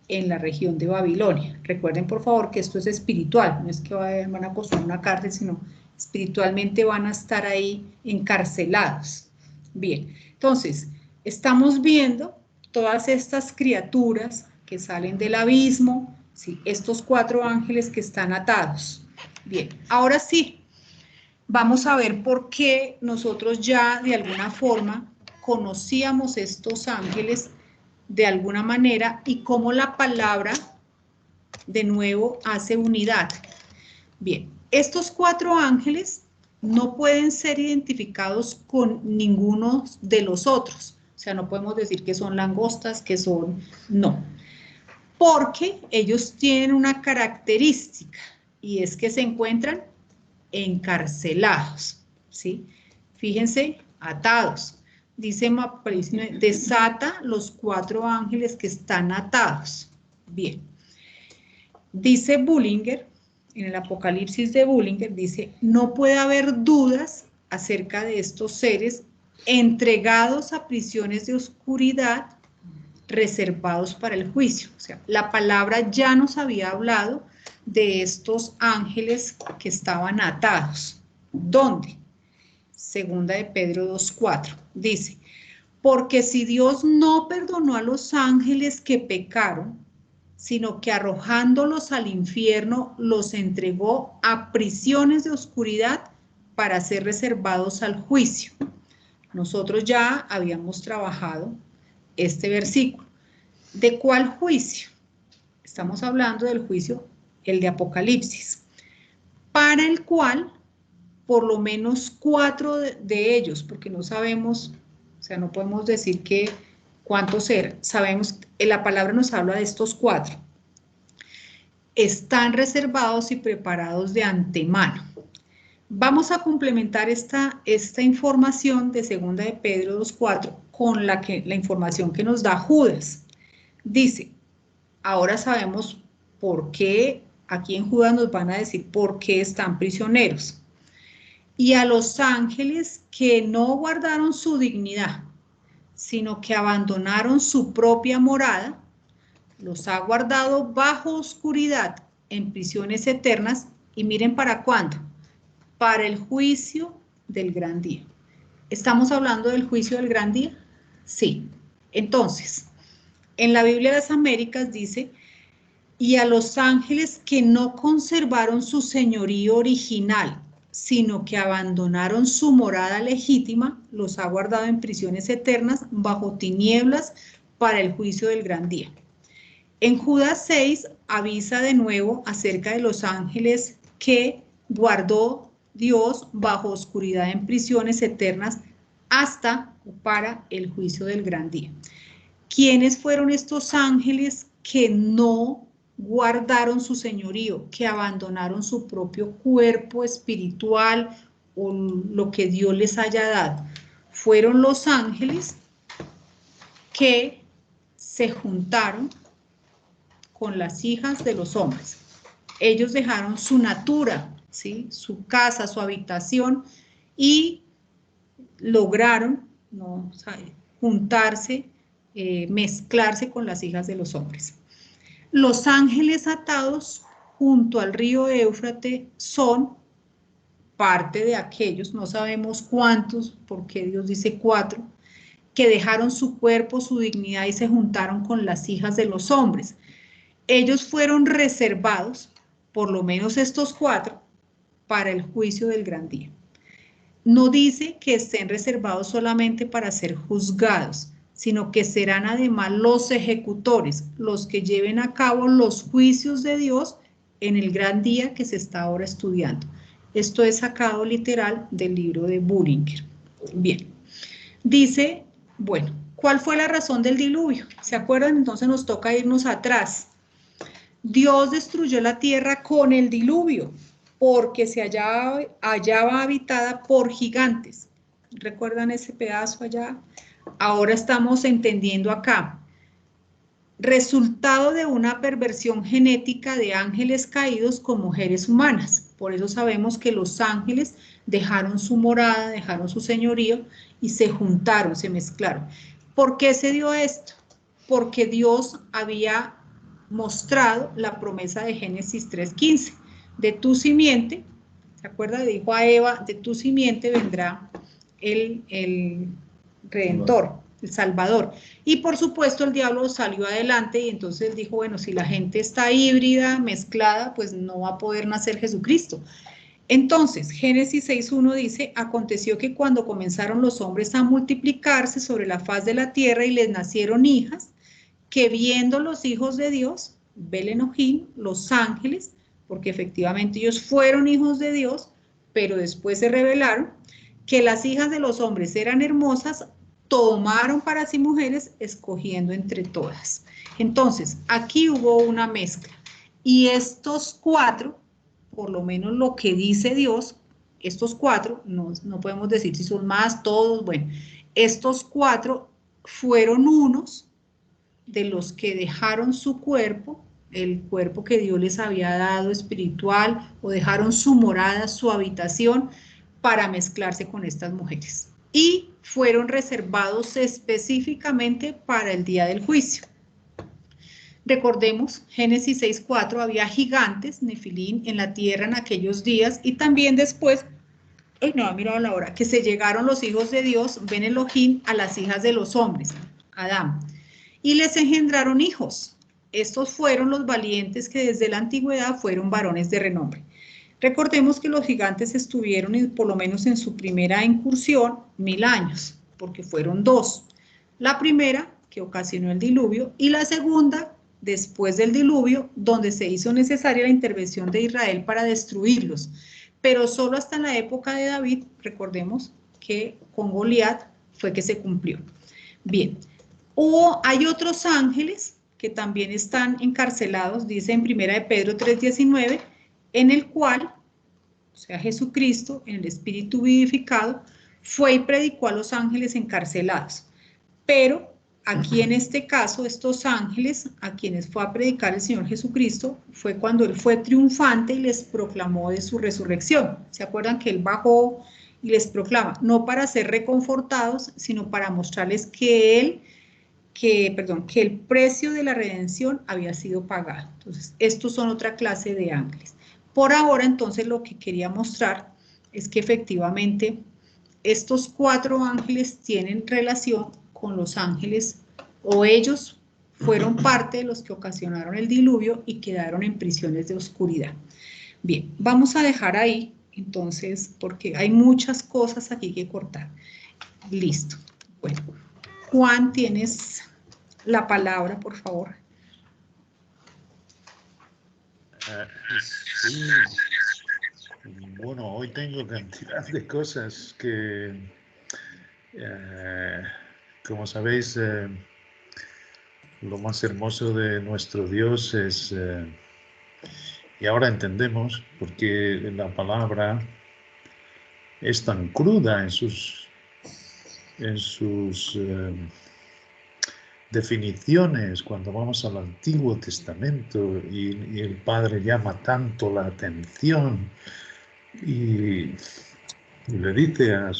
en la región de Babilonia. Recuerden, por favor, que esto es espiritual, no es que van a construir una cárcel, sino espiritualmente van a estar ahí encarcelados. Bien, entonces, estamos viendo todas estas criaturas que salen del abismo, ¿sí? Estos 4 ángeles que están atados. Bien, ahora sí, vamos a ver por qué nosotros ya de alguna forma conocíamos estos ángeles de alguna manera y cómo la palabra de nuevo hace unidad. Bien, estos 4 ángeles no pueden ser identificados con ninguno de los otros. O sea, no podemos decir que son langostas, que son... No. Porque ellos tienen una característica y es que se encuentran encarcelados, ¿sí? Fíjense, atados. Dice, desata los 4 ángeles que están atados. Bien. Dice Bullinger, en el Apocalipsis de Bullinger, dice, no puede haber dudas acerca de estos seres entregados a prisiones de oscuridad reservados para el juicio. O sea, la palabra ya nos había hablado de estos ángeles que estaban atados. ¿Dónde? Segunda de Pedro 2:4. Dice, porque si Dios no perdonó a los ángeles que pecaron, sino que arrojándolos al infierno los entregó a prisiones de oscuridad para ser reservados al juicio. Nosotros ya habíamos trabajado este versículo. ¿De cuál juicio? Estamos hablando del juicio, el de Apocalipsis, para el cual por lo menos 4 de ellos, porque no sabemos, o sea, no podemos decir que cuántos eran, sabemos, la palabra nos habla de estos 4, están reservados y preparados de antemano. Vamos a complementar esta información de 2 de Pedro 2:4 con la información que nos da Judas. Dice, ahora sabemos por qué, aquí en Judas nos van a decir por qué están prisioneros. Y a los ángeles que no guardaron su dignidad, sino que abandonaron su propia morada, los ha guardado bajo oscuridad en prisiones eternas, y miren para cuándo, para el juicio del gran día. ¿Estamos hablando del juicio del gran día? Sí. Entonces, en la Biblia de las Américas dice, y a los ángeles que no conservaron su señorío original, sino que abandonaron su morada legítima, los ha guardado en prisiones eternas bajo tinieblas para el juicio del gran día. En Judas 6 avisa de nuevo acerca de los ángeles que guardó Dios bajo oscuridad en prisiones eternas hasta para el juicio del gran día. ¿Quiénes fueron estos ángeles que no guardaron su señorío, que abandonaron su propio cuerpo espiritual o lo que Dios les haya dado? Fueron los ángeles que se juntaron con las hijas de los hombres. Ellos dejaron su natura, ¿sí? Su casa, su habitación, y lograron, ¿no?, juntarse, mezclarse con las hijas de los hombres. Los ángeles atados junto al río Éufrates son parte de aquellos, no sabemos cuántos, porque Dios dice 4, que dejaron su cuerpo, su dignidad y se juntaron con las hijas de los hombres. ellos fueron reservados, por lo menos estos 4, para el juicio del gran día. No dice que estén reservados solamente para ser juzgados, sino que serán además los ejecutores, los que lleven a cabo los juicios de Dios en el gran día que se está ahora estudiando. Esto es sacado literal del libro de Bullinger. Bien, dice, bueno, ¿cuál fue la razón del diluvio? ¿Se acuerdan? Entonces nos toca irnos atrás. Dios destruyó la tierra con el diluvio, porque se hallaba habitada por gigantes. ¿Recuerdan ese pedazo allá? Ahora estamos entendiendo acá. Resultado de una perversión genética de ángeles caídos con mujeres humanas. Por eso sabemos que los ángeles dejaron su morada, dejaron su señorío y se juntaron, se mezclaron. ¿Por qué se dio esto? Porque Dios había mostrado la promesa de Génesis 3:15. De tu simiente, ¿se acuerda? Dijo a Eva, de tu simiente vendrá el Redentor, el Salvador. Y por supuesto el diablo salió adelante y entonces dijo, bueno, si la gente está híbrida, mezclada, pues no va a poder nacer Jesucristo. Entonces, Génesis 6:1 dice, aconteció que cuando comenzaron los hombres a multiplicarse sobre la faz de la tierra y les nacieron hijas, que viendo los hijos de Dios, Bel-Elohim, los ángeles, porque efectivamente ellos fueron hijos de Dios, pero después se rebelaron, que las hijas de los hombres eran hermosas, tomaron para sí mujeres, escogiendo entre todas. Entonces, aquí hubo una mezcla. Y estos 4, por lo menos lo que dice Dios, estos 4, no podemos decir si son más, todos, bueno, estos 4 fueron unos de los que dejaron su cuerpo, el cuerpo que Dios les había dado espiritual, o dejaron su morada, su habitación, para mezclarse con estas mujeres. Y fueron reservados específicamente para el día del juicio. Recordemos, Génesis 6:4, había gigantes, Nefilín, en la tierra en aquellos días, y también después, no ha mirado la hora, que se llegaron los hijos de Dios, Ben Elohim, a las hijas de los hombres, Adán, y les engendraron hijos. Estos fueron los valientes que desde la antigüedad fueron varones de renombre. Recordemos que los gigantes estuvieron, por lo menos en su primera incursión, 1000 años, porque fueron 2. La primera, que ocasionó el diluvio, y la segunda, después del diluvio, donde se hizo necesaria la intervención de Israel para destruirlos. Pero solo hasta la época de David, recordemos que con Goliat fue que se cumplió. Bien, hay otros ángeles que también están encarcelados, dice en 1 de Pedro 3:19, en el cual, o sea, Jesucristo, en el Espíritu vivificado, fue y predicó a los ángeles encarcelados. Pero aquí en este caso, estos ángeles a quienes fue a predicar el Señor Jesucristo, fue cuando Él fue triunfante y les proclamó de su resurrección. ¿Se acuerdan que Él bajó y les proclama? No para ser reconfortados, sino para mostrarles que el precio de la redención había sido pagado. Entonces, estos son otra clase de ángeles. Por ahora, entonces, lo que quería mostrar es que efectivamente estos 4 ángeles tienen relación con los ángeles, o ellos fueron parte de los que ocasionaron el diluvio y quedaron en prisiones de oscuridad. Bien, vamos a dejar ahí, entonces, porque hay muchas cosas aquí que cortar. Listo. Bueno, Juan, tienes la palabra, por favor. Sí. Bueno, hoy tengo cantidad de cosas que, como sabéis, lo más hermoso de nuestro Dios es, y ahora entendemos por qué la palabra es tan cruda en sus definiciones cuando vamos al Antiguo Testamento y el Padre llama tanto la atención y le dice a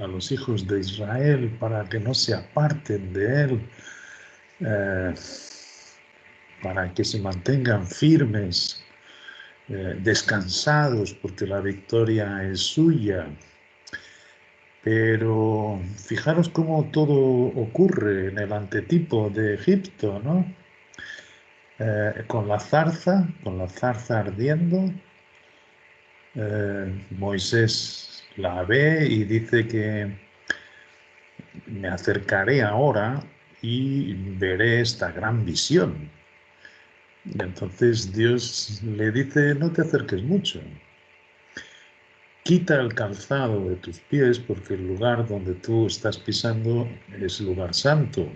los hijos de Israel para que no se aparten de él, para que se mantengan firmes, descansados, porque la victoria es suya. Pero fijaros cómo todo ocurre en el antetipo de Egipto, ¿no? con la zarza ardiendo, Moisés la ve y dice que me acercaré ahora y veré esta gran visión. Y entonces Dios le dice, no te acerques mucho. Quita el calzado de tus pies porque el lugar donde tú estás pisando es lugar santo.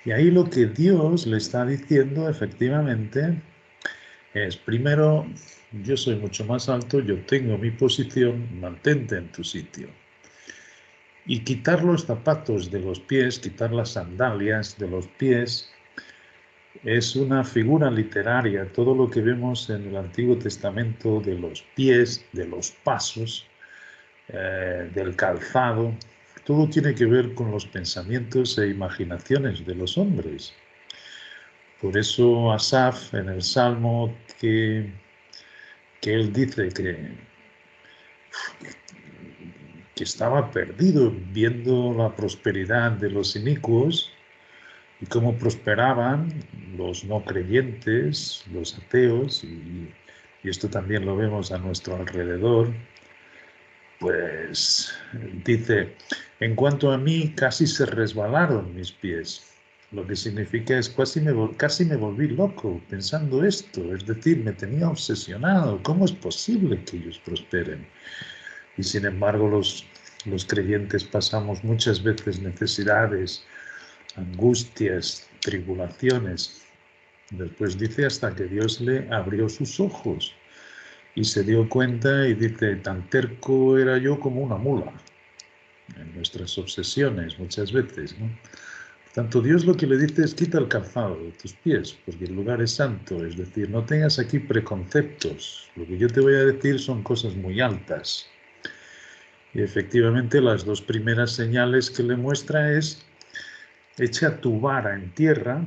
Y ahí lo que Dios le está diciendo efectivamente es, primero, yo soy mucho más alto, yo tengo mi posición, mantente en tu sitio. Y quitar los zapatos de los pies, quitar las sandalias de los pies, es una figura literaria. Todo lo que vemos en el Antiguo Testamento de los pies, de los pasos, del calzado, todo tiene que ver con los pensamientos e imaginaciones de los hombres. Por eso Asaf, en el Salmo que él dice que estaba perdido viendo la prosperidad de los inicuos y cómo prosperaban los no creyentes, los ateos, y esto también lo vemos a nuestro alrededor, pues dice, en cuanto a mí casi se resbalaron mis pies. Lo que significa es casi me volví loco pensando esto, es decir, me tenía obsesionado. ¿Cómo es posible que ellos prosperen? Y sin embargo los creyentes pasamos muchas veces necesidades, angustias, tribulaciones. Después dice hasta que Dios le abrió sus ojos y se dio cuenta y dice, tan terco era yo como una mula. En nuestras obsesiones muchas veces, ¿no? Tanto Dios lo que le dice es quita el calzado de tus pies, porque el lugar es santo, es decir, no tengas aquí preconceptos. Lo que yo te voy a decir son cosas muy altas. Y efectivamente las dos primeras señales que le muestra es echa tu vara en tierra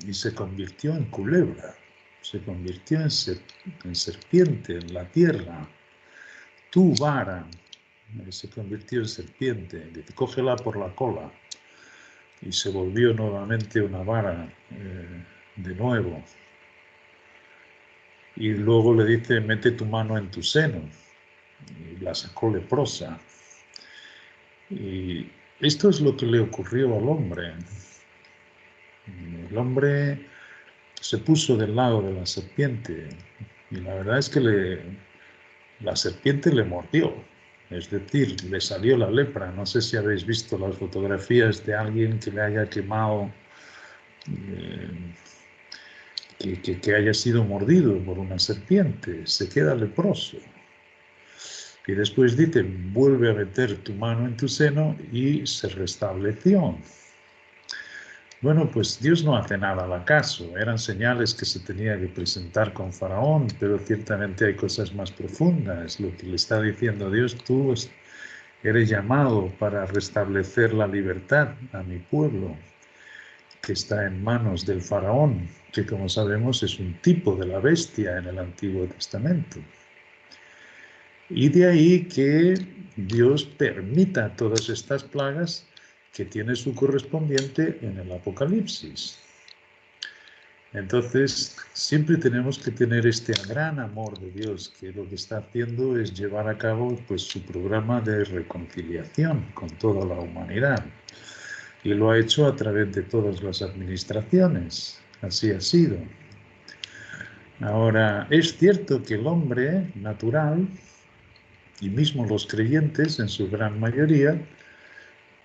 y se convirtió en culebra, se convirtió en serpiente en la tierra. Tu vara se convirtió en serpiente, dice, cógela por la cola. Y se volvió nuevamente una vara de nuevo. Y luego le dice, mete tu mano en tu seno. Y la sacó leprosa. Y esto es lo que le ocurrió al hombre. El hombre se puso del lado de la serpiente. Y la verdad es que la serpiente le mordió. Es decir, le salió la lepra. No sé si habéis visto las fotografías de alguien que le haya quemado, que haya sido mordido por una serpiente. Se queda leproso. Y después dice, vuelve a meter tu mano en tu seno y se restableció. Bueno, pues Dios no hace nada al acaso. Eran señales que se tenía que presentar con Faraón, pero ciertamente hay cosas más profundas. Lo que le está diciendo Dios, tú eres llamado para restablecer la libertad a mi pueblo, que está en manos del Faraón, que como sabemos es un tipo de la bestia en el Antiguo Testamento. Y de ahí que Dios permita todas estas plagas que tiene su correspondiente en el Apocalipsis. Entonces, siempre tenemos que tener este gran amor de Dios, que lo que está haciendo es llevar a cabo pues, su programa de reconciliación con toda la humanidad. Y lo ha hecho a través de todas las administraciones. Así ha sido. Ahora, es cierto que el hombre natural, y mismo los creyentes en su gran mayoría,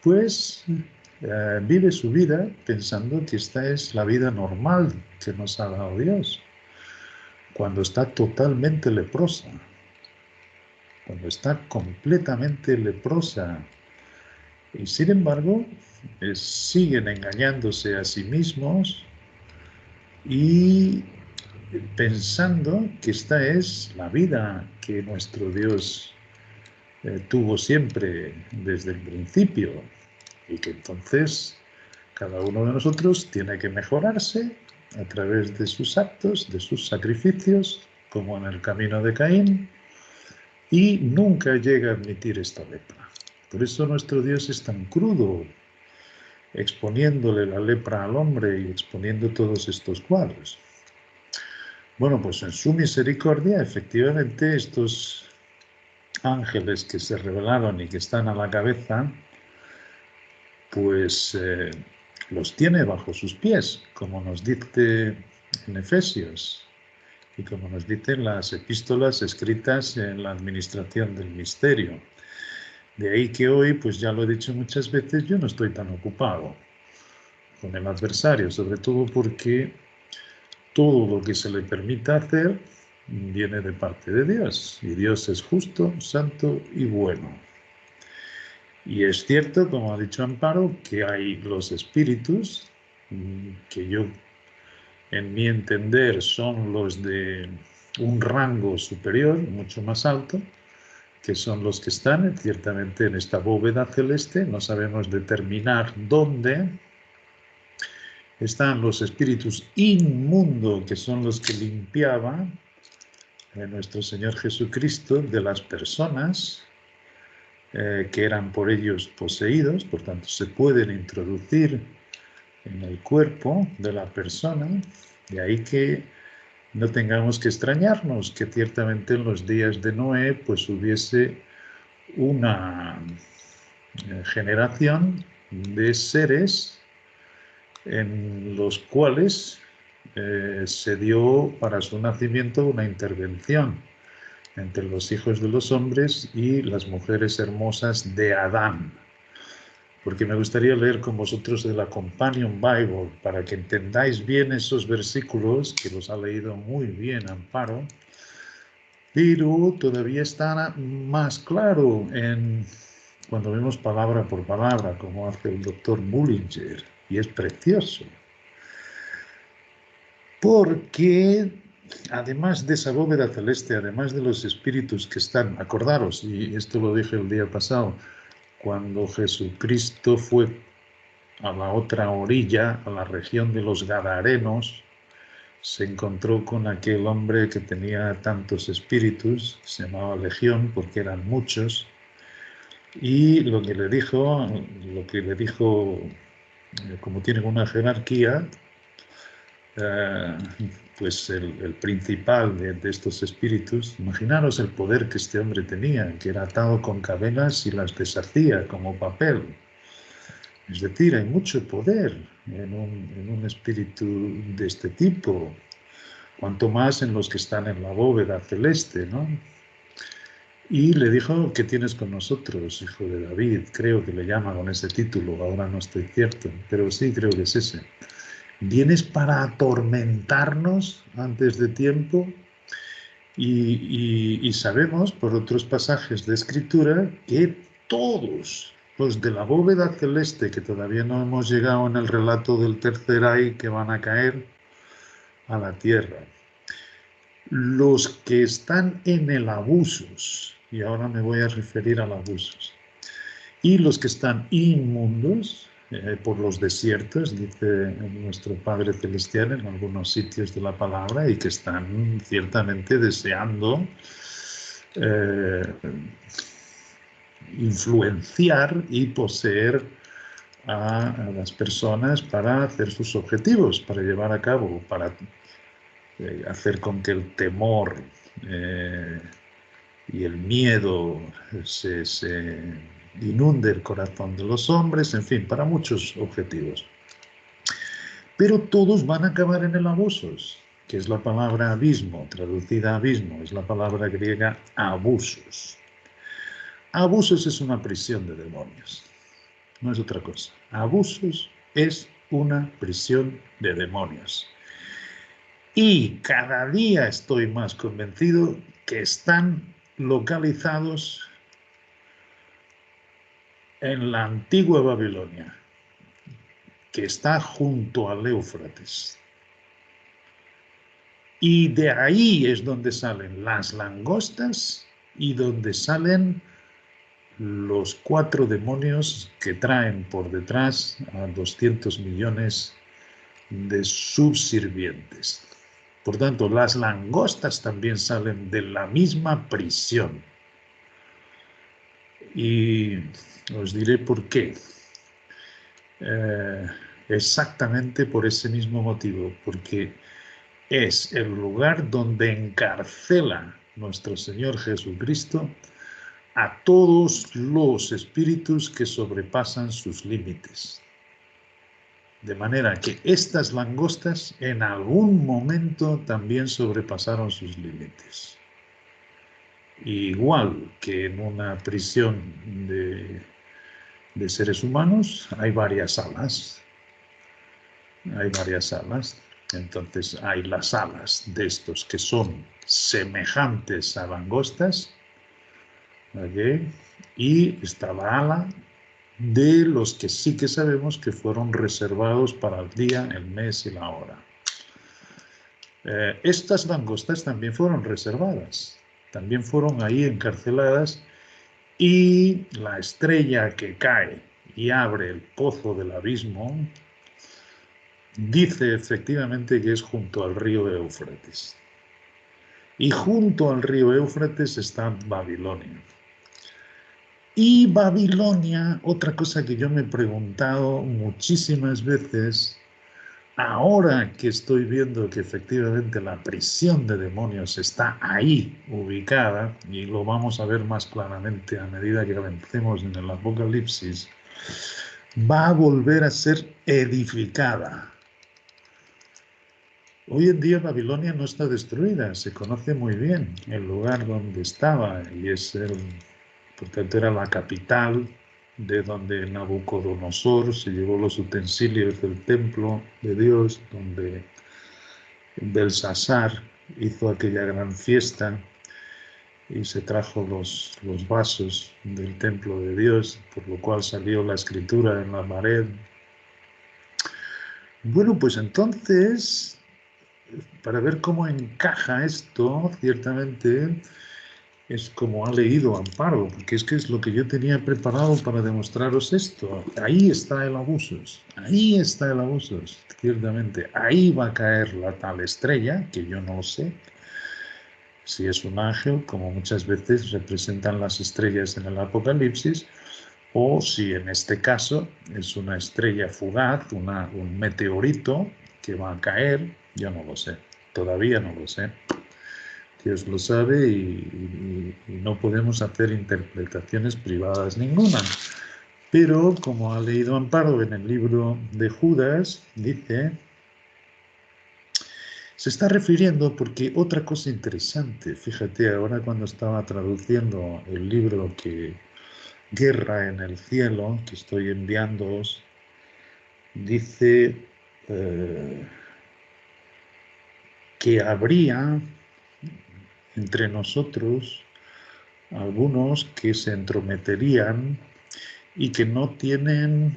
pues vive su vida pensando que esta es la vida normal que nos ha dado Dios, cuando está totalmente leprosa, cuando está completamente leprosa. Y sin embargo, siguen engañándose a sí mismos y pensando que esta es la vida que nuestro Dios tuvo siempre desde el principio y que entonces cada uno de nosotros tiene que mejorarse a través de sus actos, de sus sacrificios, como en el camino de Caín, y nunca llega a admitir esta lepra. Por eso nuestro Dios es tan crudo exponiéndole la lepra al hombre y exponiendo todos estos cuadros. Bueno, pues en su misericordia, efectivamente, estos ángeles que se revelaron y que están a la cabeza, pues los tiene bajo sus pies, como nos dice en Efesios y como nos dicen las epístolas escritas en la administración del misterio. De ahí que hoy, pues ya lo he dicho muchas veces, yo no estoy tan ocupado con el adversario, sobre todo porque todo lo que se le permita hacer viene de parte de Dios, y Dios es justo, santo y bueno. Y es cierto, como ha dicho Amparo, que hay los espíritus, que yo, en mi entender, son los de un rango superior, mucho más alto, que son los que están ciertamente en esta bóveda celeste. No sabemos determinar dónde. Están los espíritus inmundos, que son los que limpiaba nuestro Señor Jesucristo de las personas que eran por ellos poseídos, por tanto se pueden introducir en el cuerpo de la persona, de ahí que no tengamos que extrañarnos que ciertamente en los días de Noé pues hubiese una generación de seres en los cuales se dio para su nacimiento una intervención entre los hijos de los hombres y las mujeres hermosas de Adán. Porque me gustaría leer con vosotros de la Companion Bible para que entendáis bien esos versículos, que los ha leído muy bien Amparo, pero todavía está más claro cuando vemos palabra por palabra, como hace el doctor Bullinger, y es precioso. Porque además de esa bóveda celeste, además de los espíritus que están, acordaros, y esto lo dije el día pasado, cuando Jesucristo fue a la otra orilla, a la región de los Gadarenos, se encontró con aquel hombre que tenía tantos espíritus, se llamaba Legión porque eran muchos, y lo que le dijo, como tienen una jerarquía, pues el principal de estos espíritus, imaginaros el poder que este hombre tenía, que era atado con cadenas y las deshacía como papel. Es decir, hay mucho poder en un espíritu de este tipo, cuanto más en los que están en la bóveda celeste, ¿no? Y le dijo, ¿qué tienes con nosotros, hijo de David? Creo que le llama con ese título, ahora no estoy cierto, pero sí creo que es ese. ¿Vienes para atormentarnos antes de tiempo? Y sabemos por otros pasajes de Escritura que todos los de la bóveda celeste, que todavía no hemos llegado en el relato del tercer ay, que van a caer a la tierra, los que están en el abusos, y ahora me voy a referir al abusos, y los que están inmundos, por los desiertos, dice nuestro Padre Celestial en algunos sitios de la palabra, y que están ciertamente deseando influenciar y poseer a las personas para hacer sus objetivos, para llevar a cabo, para hacer con que el temor y el miedo se inunde el corazón de los hombres, en fin, para muchos objetivos. Pero todos van a acabar en el abusos, que es la palabra abismo, traducida abismo, es la palabra griega abusos. Abusos es una prisión de demonios, no es otra cosa. Abusos es una prisión de demonios. Y cada día estoy más convencido que están localizados en la antigua Babilonia, que está junto al Éufrates. Y de ahí es donde salen las langostas y donde salen los 4 demonios que traen por detrás a 200 millones de subsirvientes. Por tanto, las langostas también salen de la misma prisión. Y os diré por qué. exactamente por ese mismo motivo, porque es el lugar donde encarcela nuestro Señor Jesucristo a todos los espíritus que sobrepasan sus límites. De manera que estas langostas en algún momento también sobrepasaron sus límites. Igual que en una prisión de seres humanos hay varias salas. Hay varias salas. Entonces hay las salas de estos que son semejantes a langostas, ¿okay? Y está la ala de los que sí que sabemos que fueron reservados para el día, el mes y la hora. Estas langostas también fueron reservadas, también fueron ahí encarceladas, y la estrella que cae y abre el pozo del abismo dice efectivamente que es junto al río Éufrates. Y junto al río Éufrates está Babilonia. Y Babilonia, otra cosa que yo me he preguntado muchísimas veces, ahora que estoy viendo que efectivamente la prisión de demonios está ahí ubicada, y lo vamos a ver más claramente a medida que avancemos en el Apocalipsis, va a volver a ser edificada. Hoy en día Babilonia no está destruida, se conoce muy bien el lugar donde estaba, y por tanto era la capital de donde Nabucodonosor se llevó los utensilios del templo de Dios, donde Belsasar hizo aquella gran fiesta y se trajo los vasos del templo de Dios, por lo cual salió la escritura en la pared. Bueno, pues entonces, para ver cómo encaja esto, ciertamente es como ha leído Amparo, porque es que es lo que yo tenía preparado para demostraros esto. Ahí está el abuso, ahí está el abuso, ciertamente. Ahí va a caer la tal estrella, que yo no sé si es un ángel, como muchas veces representan las estrellas en el Apocalipsis, o si en este caso es una estrella fugaz, un meteorito que va a caer. Yo no lo sé, todavía no lo sé. Dios lo sabe, y no podemos hacer interpretaciones privadas ninguna. Pero, como ha leído Amparo en el libro de Judas, dice, se está refiriendo, porque otra cosa interesante, fíjate, ahora cuando estaba traduciendo el libro Guerra en el Cielo, que estoy enviándoos, dice que habría entre nosotros algunos que se entrometerían y que no tienen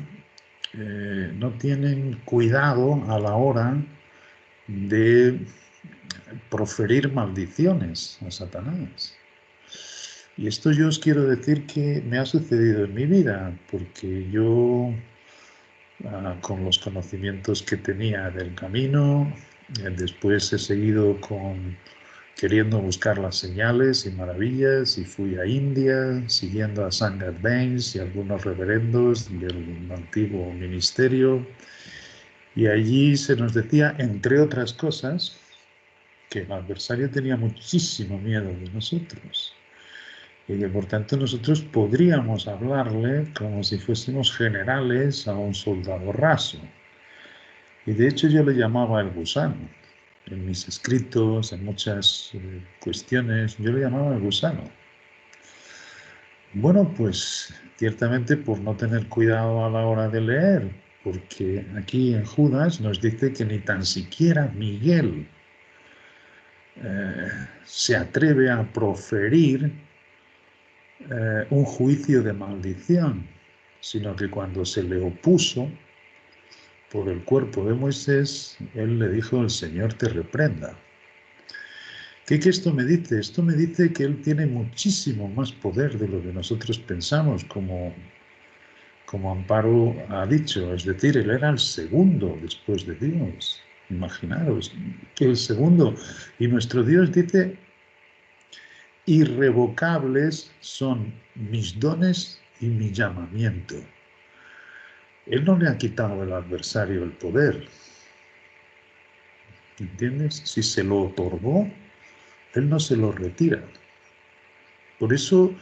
cuidado a la hora de proferir maldiciones a Satanás. Y esto yo os quiero decir que me ha sucedido en mi vida, porque yo, con los conocimientos que tenía del camino, después he seguido queriendo buscar las señales y maravillas, y fui a India siguiendo a Sangat Bains y algunos reverendos del antiguo ministerio, y allí se nos decía, entre otras cosas, que el adversario tenía muchísimo miedo de nosotros, y que por tanto nosotros podríamos hablarle como si fuésemos generales a un soldado raso. Y de hecho yo le llamaba el gusano. En mis escritos, en muchas cuestiones, yo le llamaba el gusano. Bueno, pues ciertamente por no tener cuidado a la hora de leer, porque aquí en Judas nos dice que ni tan siquiera Miguel se atreve a proferir un juicio de maldición, sino que cuando se le opuso por el cuerpo de Moisés, él le dijo, el Señor te reprenda. ¿Qué esto me dice? Esto me dice que él tiene muchísimo más poder de lo que nosotros pensamos, como Amparo ha dicho, es decir, él era el segundo después de Dios. Imaginaros, que el segundo. Y nuestro Dios dice, irrevocables son mis dones y mi llamamiento. Él no le ha quitado al adversario el poder. ¿Entiendes? Si se lo otorgó, Él no se lo retira. Por eso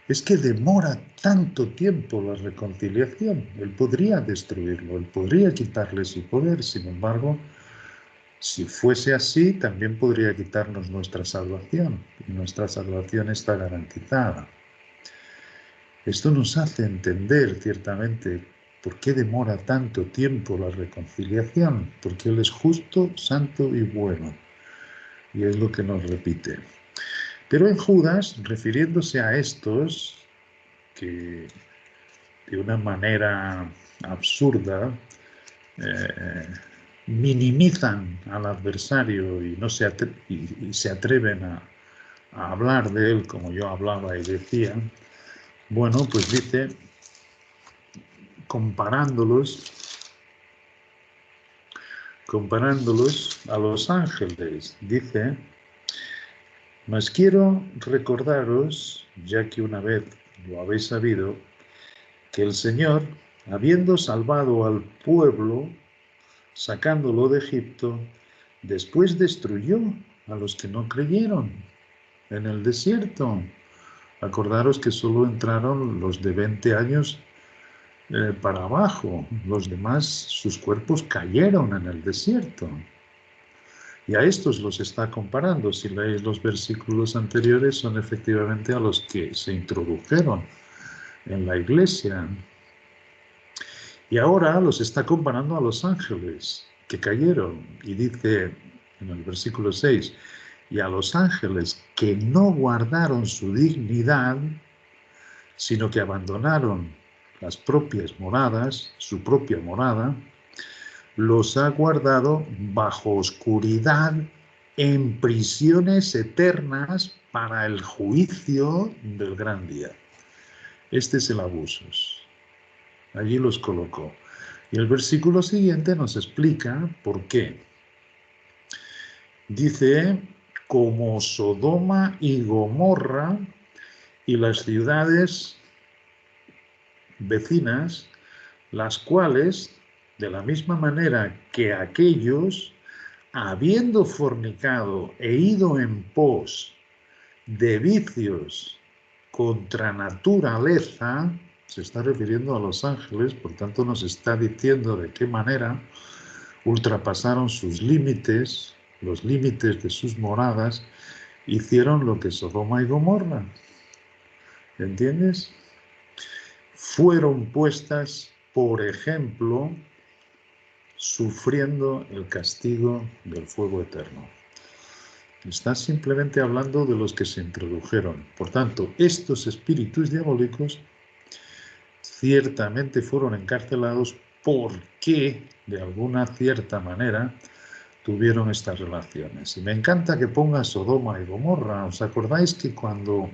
es que demora tanto tiempo la reconciliación. Él podría destruirlo, Él podría quitarle su poder. Sin embargo, si fuese así, también podría quitarnos nuestra salvación. Y nuestra salvación está garantizada. Esto nos hace entender ciertamente por qué demora tanto tiempo la reconciliación. Porque Él es justo, santo y bueno. Y es lo que nos repite. Pero en Judas, refiriéndose a estos, que de una manera absurda minimizan al adversario y, no se, y se atreven a hablar de él como yo hablaba y decía, bueno, pues dice, comparándolos a los ángeles, dice, mas quiero recordaros, ya que una vez lo habéis sabido, que el Señor, habiendo salvado al pueblo, sacándolo de Egipto, después destruyó a los que no creyeron en el desierto. Acordaros que solo entraron los de 20 años para abajo, los demás, sus cuerpos cayeron en el desierto. Y a estos los está comparando. Si leéis los versículos anteriores, son efectivamente a los que se introdujeron en la iglesia. Y ahora los está comparando a los ángeles que cayeron. Y dice en el versículo 6, y a los ángeles que no guardaron su dignidad, sino que abandonaron las propias moradas, su propia morada, los ha guardado bajo oscuridad en prisiones eternas para el juicio del gran día. Este es el abuso. Allí los colocó. Y el versículo siguiente nos explica por qué. Dice, como Sodoma y Gomorra y las ciudades vecinas, las cuales, de la misma manera que aquellos, habiendo fornicado e ido en pos de vicios contra naturaleza, se está refiriendo a los ángeles, por tanto nos está diciendo de qué manera ultrapasaron sus límites, los límites de sus moradas, hicieron lo que Sodoma y Gomorra. ¿Entiendes? Fueron puestas, por ejemplo, sufriendo el castigo del fuego eterno. Está simplemente hablando de los que se introdujeron. Por tanto, estos espíritus diabólicos ciertamente fueron encarcelados porque, de alguna cierta manera, tuvieron estas relaciones. Y me encanta que ponga Sodoma y Gomorra. ¿Os acordáis que cuando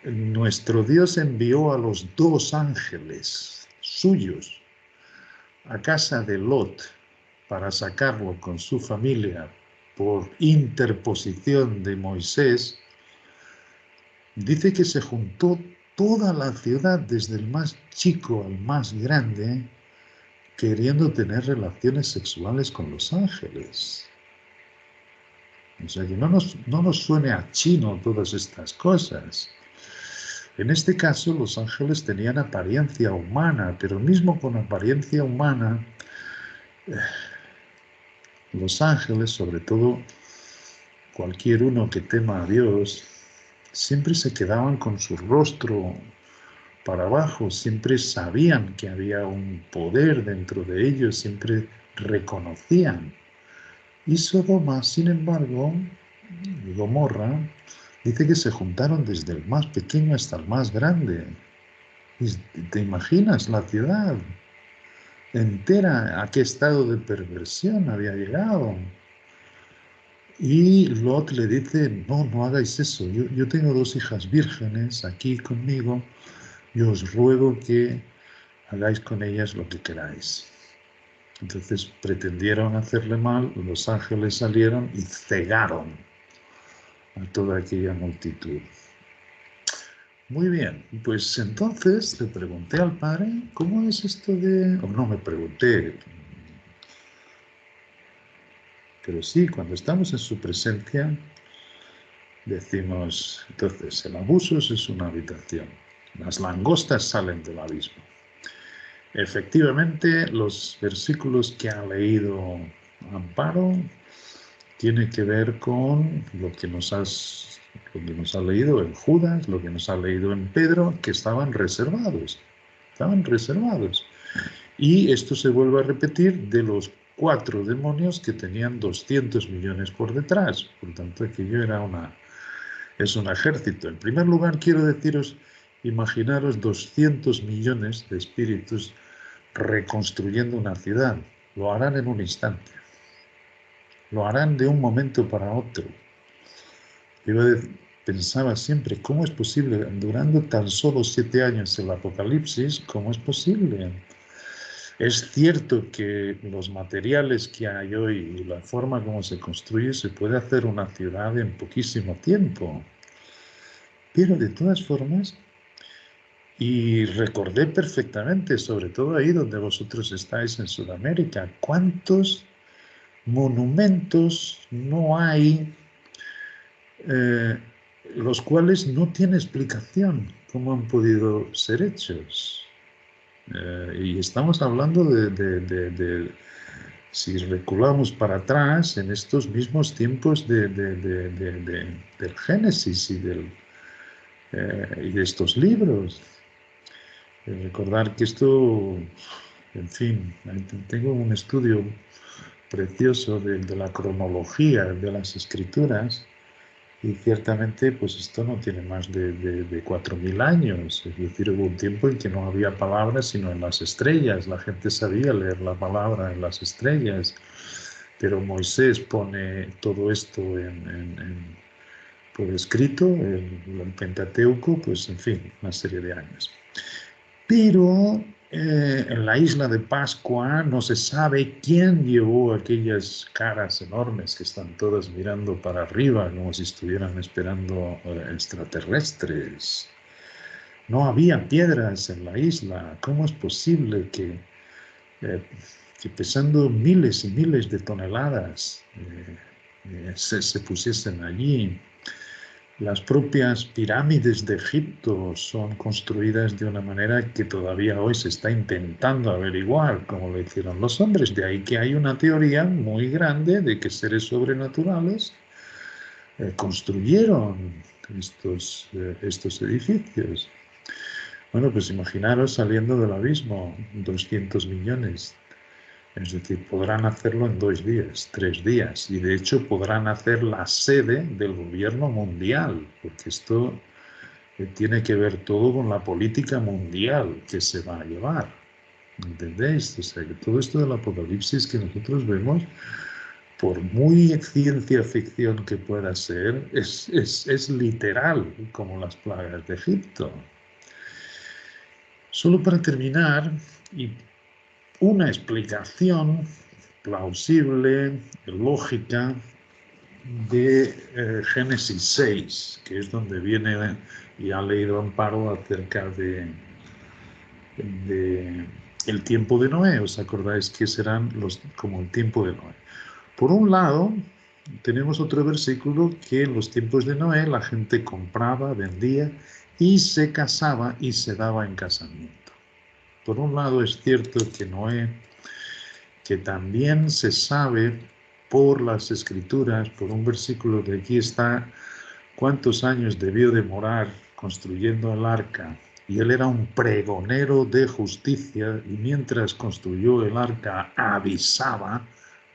nuestro Dios envió a los 2 ángeles suyos a casa de Lot para sacarlo con su familia por interposición de Moisés, dice que se juntó toda la ciudad, desde el más chico al más grande, queriendo tener relaciones sexuales con los ángeles. O sea, que no nos suene a chino todas estas cosas. En este caso, los ángeles tenían apariencia humana, pero mismo con apariencia humana, los ángeles, sobre todo cualquier uno que tema a Dios, siempre se quedaban con su rostro para abajo, siempre sabían que había un poder dentro de ellos, siempre reconocían. Y Sodoma, sin embargo, y Gomorra, dice que se juntaron desde el más pequeño hasta el más grande. Y ¿te imaginas la ciudad entera a qué estado de perversión había llegado? Y Lot le dice, no, no hagáis eso, yo tengo 2 hijas vírgenes aquí conmigo, y os ruego que hagáis con ellas lo que queráis. Entonces pretendieron hacerle mal, los ángeles salieron y cegaron a toda aquella multitud. Muy bien, pues entonces le pregunté al padre, ¿cómo es esto de...? O no me pregunté, pero sí, cuando estamos en su presencia, decimos, entonces, el abuso es una habitación, las langostas salen del abismo. Efectivamente, los versículos que ha leído Amparo tiene que ver con lo que nos ha leído en Judas, lo que nos ha leído en Pedro, que estaban reservados. Estaban reservados. Y esto se vuelve a repetir de los 4 demonios que tenían 200 millones por detrás. Por tanto, aquello es un ejército. En primer lugar, quiero deciros, imaginaros 200 millones de espíritus reconstruyendo una ciudad. Lo harán en un instante. Lo harán de un momento para otro. Yo pensaba siempre, ¿cómo es posible? Durando tan solo 7 años el Apocalipsis, ¿cómo es posible? Es cierto que los materiales que hay hoy y la forma como se construye, se puede hacer una ciudad en poquísimo tiempo. Pero de todas formas, y recordé perfectamente, sobre todo ahí donde vosotros estáis en Sudamérica, cuántos monumentos no hay, los cuales no tiene explicación cómo han podido ser hechos. Y estamos hablando si reculamos para atrás, en estos mismos tiempos del Génesis y de estos libros. Recordar que esto, en fin, tengo un estudio precioso de la cronología de las escrituras y ciertamente pues esto no tiene más de 4.000 años, es decir, hubo un tiempo en que no había palabras sino en las estrellas, la gente sabía leer la palabra en las estrellas, pero Moisés pone todo esto por escrito, el Pentateuco, pues en fin, una serie de años. Pero en la isla de Pascua no se sabe quién llevó aquellas caras enormes que están todas mirando para arriba como si estuvieran esperando extraterrestres. No había piedras en la isla. ¿Cómo es posible que pesando miles y miles de toneladas se pusiesen allí? Las propias pirámides de Egipto son construidas de una manera que todavía hoy se está intentando averiguar cómo lo hicieron los hombres. De ahí que hay una teoría muy grande de que seres sobrenaturales construyeron estos edificios. Bueno, pues imaginaros saliendo del abismo, 200 millones. Es decir, podrán hacerlo en 2 días, 3 días, y de hecho podrán hacer la sede del gobierno mundial, porque esto tiene que ver todo con la política mundial que se va a llevar. ¿Entendéis? O sea, que todo esto del apocalipsis que nosotros vemos, por muy ciencia ficción que pueda ser, es literal, como las plagas de Egipto. Solo para terminar, y una explicación plausible, lógica, de Génesis 6, que es donde viene, y ha leído Amparo acerca de el tiempo de Noé. ¿Os acordáis que serán como el tiempo de Noé? Por un lado, tenemos otro versículo que en los tiempos de Noé la gente compraba, vendía y se casaba y se daba en casamiento. Por un lado es cierto que Noé, que también se sabe por las escrituras, por un versículo que aquí está, cuántos años debió demorar construyendo el arca. Y él era un pregonero de justicia y mientras construyó el arca avisaba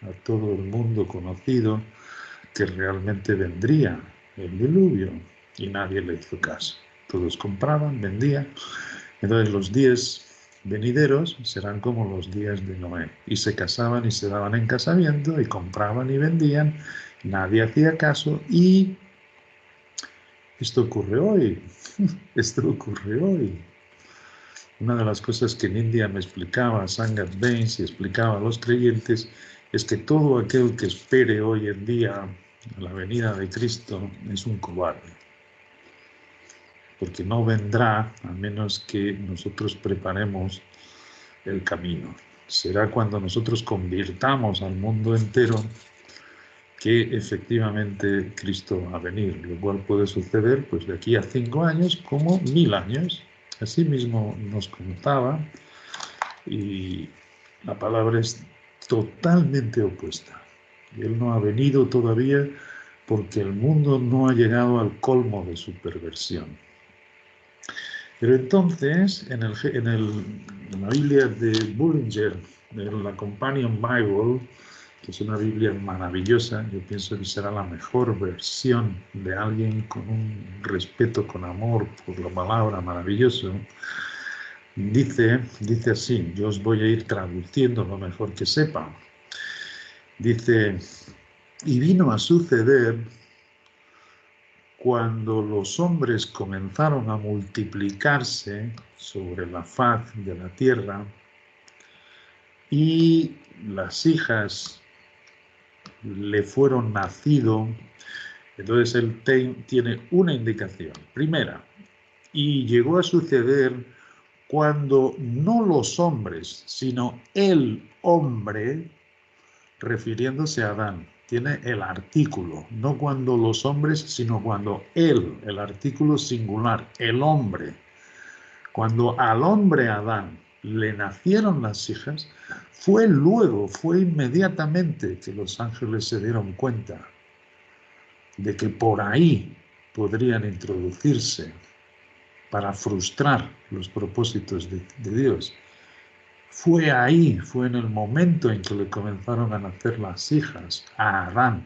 a todo el mundo conocido que realmente vendría el diluvio y nadie le hizo caso. Todos compraban, vendían. Entonces los días venideros serán como los días de Noé. Y se casaban y se daban en casamiento y compraban y vendían. Nadie hacía caso y esto ocurre hoy. Esto ocurre hoy. Una de las cosas que en India me explicaba Sangat Bains y explicaba a los creyentes es que todo aquel que espere hoy en día a la venida de Cristo es un cobarde. porque no vendrá a menos que nosotros preparemos el camino. Será cuando nosotros convirtamos al mundo entero que efectivamente Cristo va a venir, lo cual puede suceder pues de aquí a 5 años como 1000 años. Así mismo nos contaba, y la palabra es totalmente opuesta. Él no ha venido todavía porque el mundo no ha llegado al colmo de su perversión. Pero entonces, en la Biblia de Bullinger, en la Companion Bible, que es una Biblia maravillosa, yo pienso que será la mejor versión de alguien con un respeto, con amor por la palabra, maravilloso, dice así, yo os voy a ir traduciendo lo mejor que sepa. Dice, y vino a suceder cuando los hombres comenzaron a multiplicarse sobre la faz de la tierra y las hijas le fueron nacido, entonces él tiene una indicación. Primera, y llegó a suceder cuando no los hombres, sino el hombre, refiriéndose a Adán, tiene el artículo, no cuando los hombres, sino cuando él, el artículo singular, el hombre. Cuando al hombre Adán le nacieron las hijas, fue inmediatamente que los ángeles se dieron cuenta de que por ahí podrían introducirse para frustrar los propósitos de Dios. Fue ahí, fue en el momento en que le comenzaron a nacer las hijas a Adán.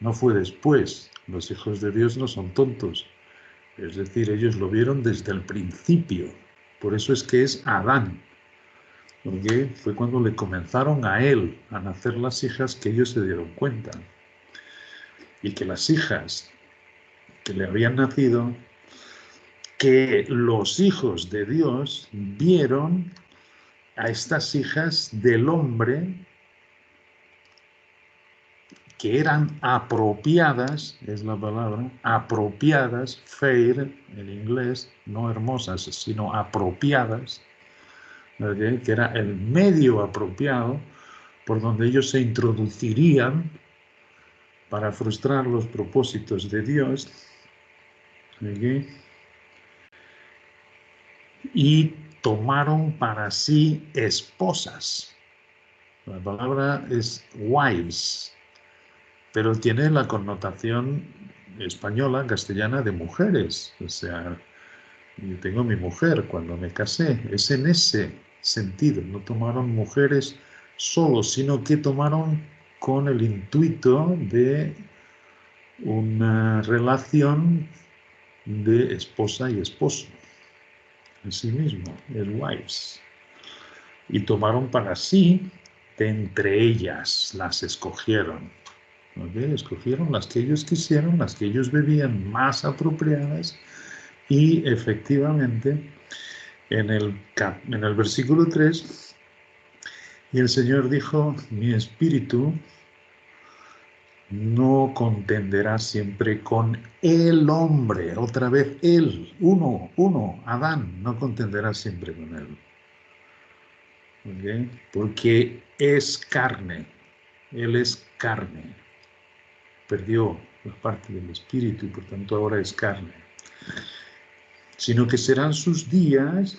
No fue después. Los hijos de Dios no son tontos. Es decir, ellos lo vieron desde el principio. Por eso es que es Adán. Porque fue cuando le comenzaron a él a nacer las hijas que ellos se dieron cuenta. Y que las hijas que le habían nacido, que los hijos de Dios vieron a estas hijas del hombre que eran apropiadas, es la palabra, apropiadas, fair en inglés, no hermosas, sino apropiadas, ¿okay? Que era el medio apropiado por donde ellos se introducirían para frustrar los propósitos de Dios, ¿okay? Y tomaron para sí esposas. La palabra es wives, pero tiene la connotación española, castellana, de mujeres. O sea, yo tengo mi mujer cuando me casé. Es en ese sentido. No tomaron mujeres solo, sino que tomaron con el intuito de una relación de esposa y esposo. Así mismo, es wives. Y tomaron para sí, de entre ellas las escogieron. ¿Okay? Escogieron las que ellos quisieron, las que ellos veían más apropiadas, y efectivamente en el versículo 3, y el Señor dijo, mi espíritu no contenderá siempre con el hombre, otra vez él, uno, Adán, no contenderá siempre con él. ¿Okay? Porque es carne, él es carne. Perdió la parte del espíritu y por tanto ahora es carne. Sino que serán sus días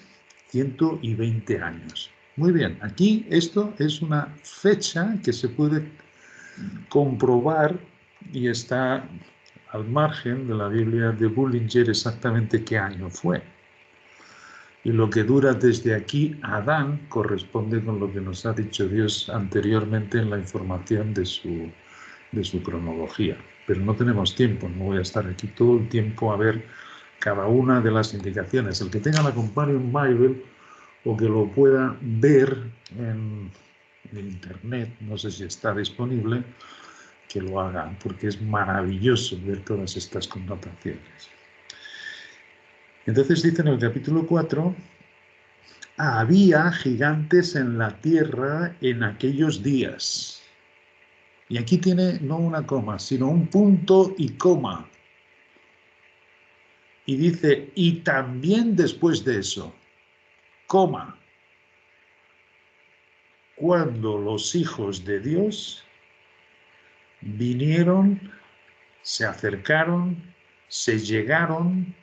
120 años. Muy bien, aquí esto es una fecha que se puede comprobar y está al margen de la Biblia de Bullinger exactamente qué año fue. Y lo que dura desde aquí a Adán corresponde con lo que nos ha dicho Dios anteriormente en la información de su cronología. Pero no tenemos tiempo, no voy a estar aquí todo el tiempo a ver cada una de las indicaciones. El que tenga la Companion Bible o que lo pueda ver en internet, no sé si está disponible, que lo haga, porque es maravilloso ver todas estas connotaciones. Entonces dice en el capítulo 4, había gigantes en la tierra en aquellos días. Y aquí tiene no una coma, sino un punto y coma. Y dice, y también después de eso, coma, cuando los hijos de Dios vinieron, se acercaron, se llegaron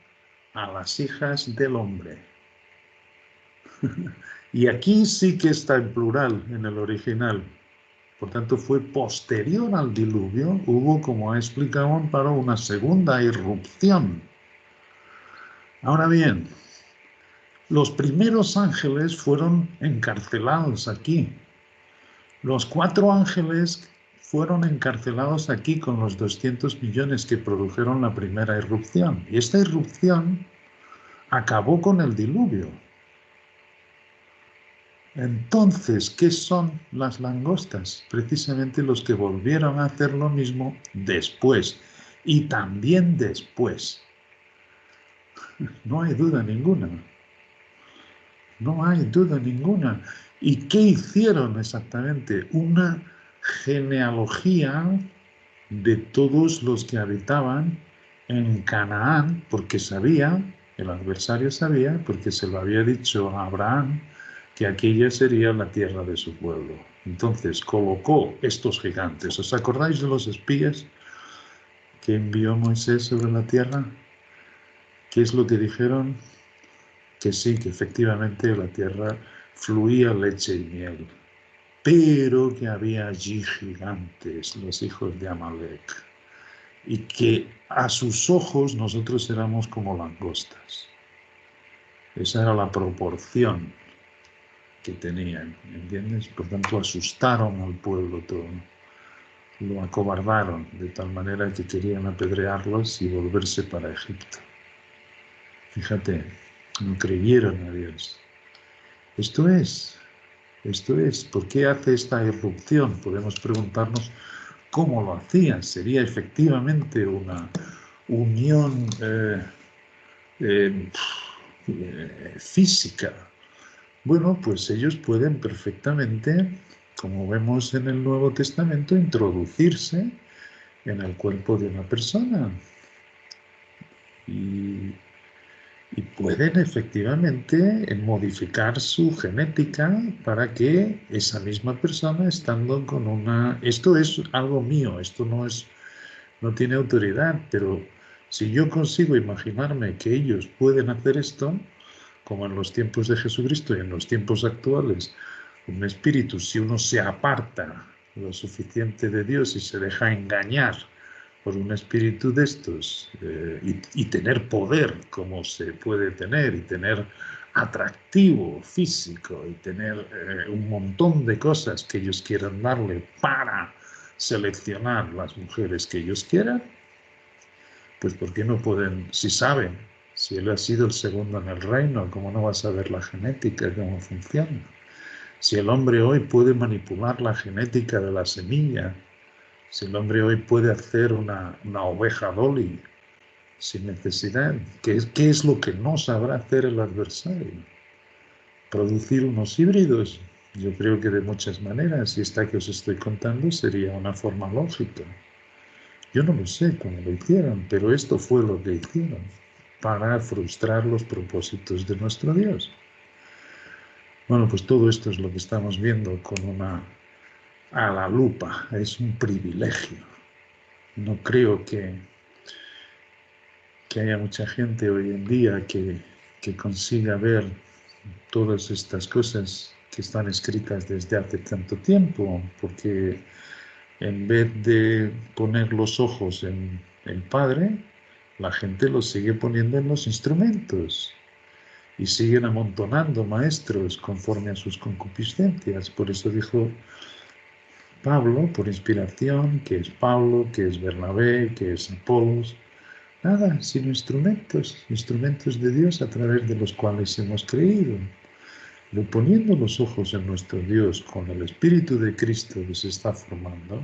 a las hijas del hombre. Y aquí sí que está en plural en el original. Por tanto, fue posterior al diluvio, hubo, como ha explicado Amparo, una segunda irrupción. Ahora bien, los primeros ángeles fueron encarcelados aquí. Los 4 ángeles fueron encarcelados aquí con los 200 millones que produjeron la primera irrupción. Y esta irrupción acabó con el diluvio. Entonces, ¿qué son las langostas? Precisamente los que volvieron a hacer lo mismo después. Y también después. No hay duda ninguna. No hay duda ninguna. ¿Y qué hicieron exactamente? Una genealogía de todos los que habitaban en Canaán, porque sabía, el adversario sabía, porque se lo había dicho a Abraham, que aquella sería la tierra de su pueblo. Entonces colocó estos gigantes. ¿Os acordáis de los espías que envió Moisés sobre la tierra? ¿Qué es lo que dijeron? Que sí, que efectivamente la tierra fluía leche y miel, pero que había allí gigantes, los hijos de Amalek, y que a sus ojos nosotros éramos como langostas. Esa era la proporción que tenían, ¿entiendes? Por tanto, asustaron al pueblo todo, lo acobardaron de tal manera que querían apedrearlos y volverse para Egipto. Fíjate, no creyeron a Dios. Esto es, ¿por qué hace esta irrupción? Podemos preguntarnos cómo lo hacía. ¿Sería efectivamente una unión física? Bueno, pues ellos pueden perfectamente, como vemos en el Nuevo Testamento, introducirse en el cuerpo de una persona. Y pueden efectivamente modificar su genética para que esa misma persona, estando con una... Esto es algo mío, esto no tiene autoridad, pero si yo consigo imaginarme que ellos pueden hacer esto, como en los tiempos de Jesucristo y en los tiempos actuales, un espíritu, si uno se aparta lo suficiente de Dios y se deja engañar por un espíritu de estos y tener poder como se puede tener y tener atractivo físico y tener un montón de cosas que ellos quieran darle para seleccionar las mujeres que ellos quieran, pues ¿por qué no pueden, si saben, si él ha sido el segundo en el reino, cómo no va a saber la genética, cómo funciona? Si el hombre hoy puede manipular la genética de la semilla, si el hombre hoy puede hacer una oveja Dolly sin necesidad, ¿qué es lo que no sabrá hacer el adversario? Producir unos híbridos. Yo creo que de muchas maneras, y esta que os estoy contando sería una forma lógica. Yo no lo sé cómo lo hicieron, pero esto fue lo que hicieron para frustrar los propósitos de nuestro Dios. Bueno, pues todo esto es lo que estamos viendo a la lupa. Es un privilegio. No creo que haya mucha gente hoy en día que consiga ver todas estas cosas que están escritas desde hace tanto tiempo, porque en vez de poner los ojos en el Padre, la gente los sigue poniendo en los instrumentos y siguen amontonando maestros conforme a sus concupiscencias. Por eso dijo Pablo, por inspiración, que es Pablo, que es Bernabé, que es Apolos. Nada, sino instrumentos de Dios a través de los cuales hemos creído. Pero poniendo los ojos en nuestro Dios con el Espíritu de Cristo que se está formando,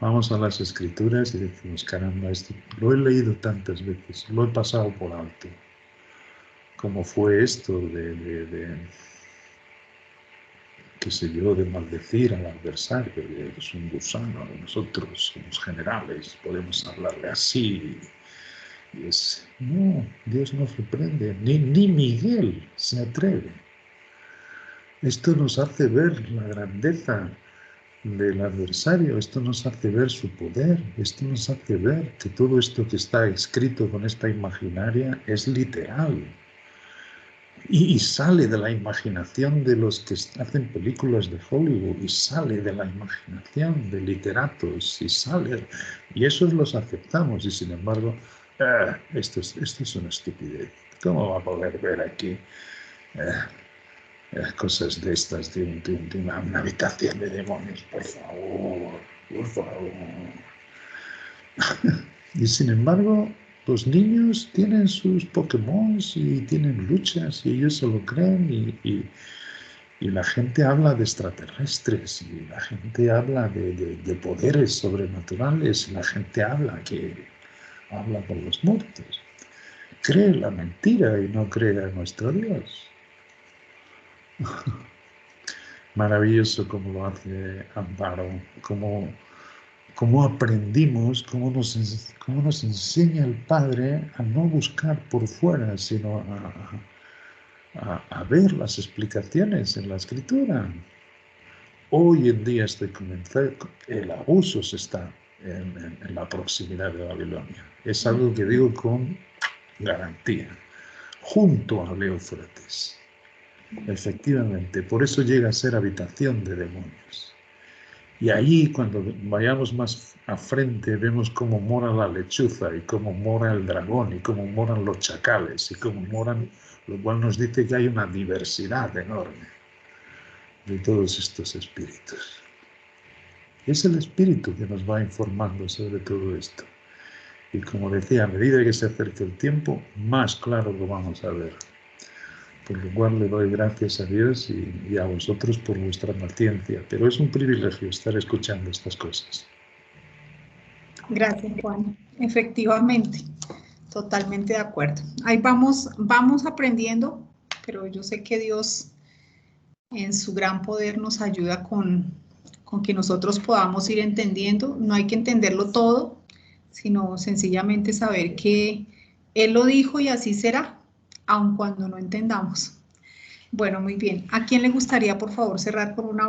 vamos a las Escrituras y decimos, caramba, esto lo he leído tantas veces, lo he pasado por alto. ¿Cómo fue esto qué sé yo, de maldecir al adversario? Es un gusano, nosotros somos generales, podemos hablarle así. No, Dios no reprende, ni Miguel se atreve. Esto nos hace ver la grandeza del adversario, esto nos hace ver su poder, esto nos hace ver que todo esto que está escrito con esta imaginaria es literal. Y sale de la imaginación de los que hacen películas de Hollywood, y sale de la imaginación de literatos, y esos los aceptamos, y sin embargo, esto es una estupidez. ¿Cómo va a poder ver aquí cosas de estas de una habitación de demonios? Por favor, por favor. Y sin embargo, los niños tienen sus Pokémon y tienen luchas y ellos se lo creen, y la gente habla de extraterrestres, y la gente habla de poderes sobrenaturales, y la gente habla por los muertos. Cree la mentira y no cree a nuestro Dios. Maravilloso como lo hace Amparo, cómo aprendimos, cómo nos enseña el Padre a no buscar por fuera, sino a ver las explicaciones en la Escritura. Hoy en día el abuso se está en la proximidad de Babilonia. Es algo que digo con garantía, junto a Éufrates. Efectivamente, por eso llega a ser habitación de demonios. Y allí, cuando vayamos más a frente, vemos cómo mora la lechuza, y cómo mora el dragón, y cómo moran los chacales, y cómo moran, lo cual nos dice que hay una diversidad enorme de todos estos espíritus. Es el espíritu que nos va informando sobre todo esto. Y como decía, a medida que se acerque el tiempo, más claro lo vamos a ver. Por lo cual le doy gracias a Dios y a vosotros por vuestra paciencia. Pero es un privilegio estar escuchando estas cosas. Gracias, Juan. Efectivamente, totalmente de acuerdo. Ahí vamos aprendiendo, pero yo sé que Dios en su gran poder nos ayuda con que nosotros podamos ir entendiendo. No hay que entenderlo todo, sino sencillamente saber que Él lo dijo y así será, aun cuando no entendamos. Bueno, muy bien. ¿A quién le gustaría, por favor, cerrar con una oración?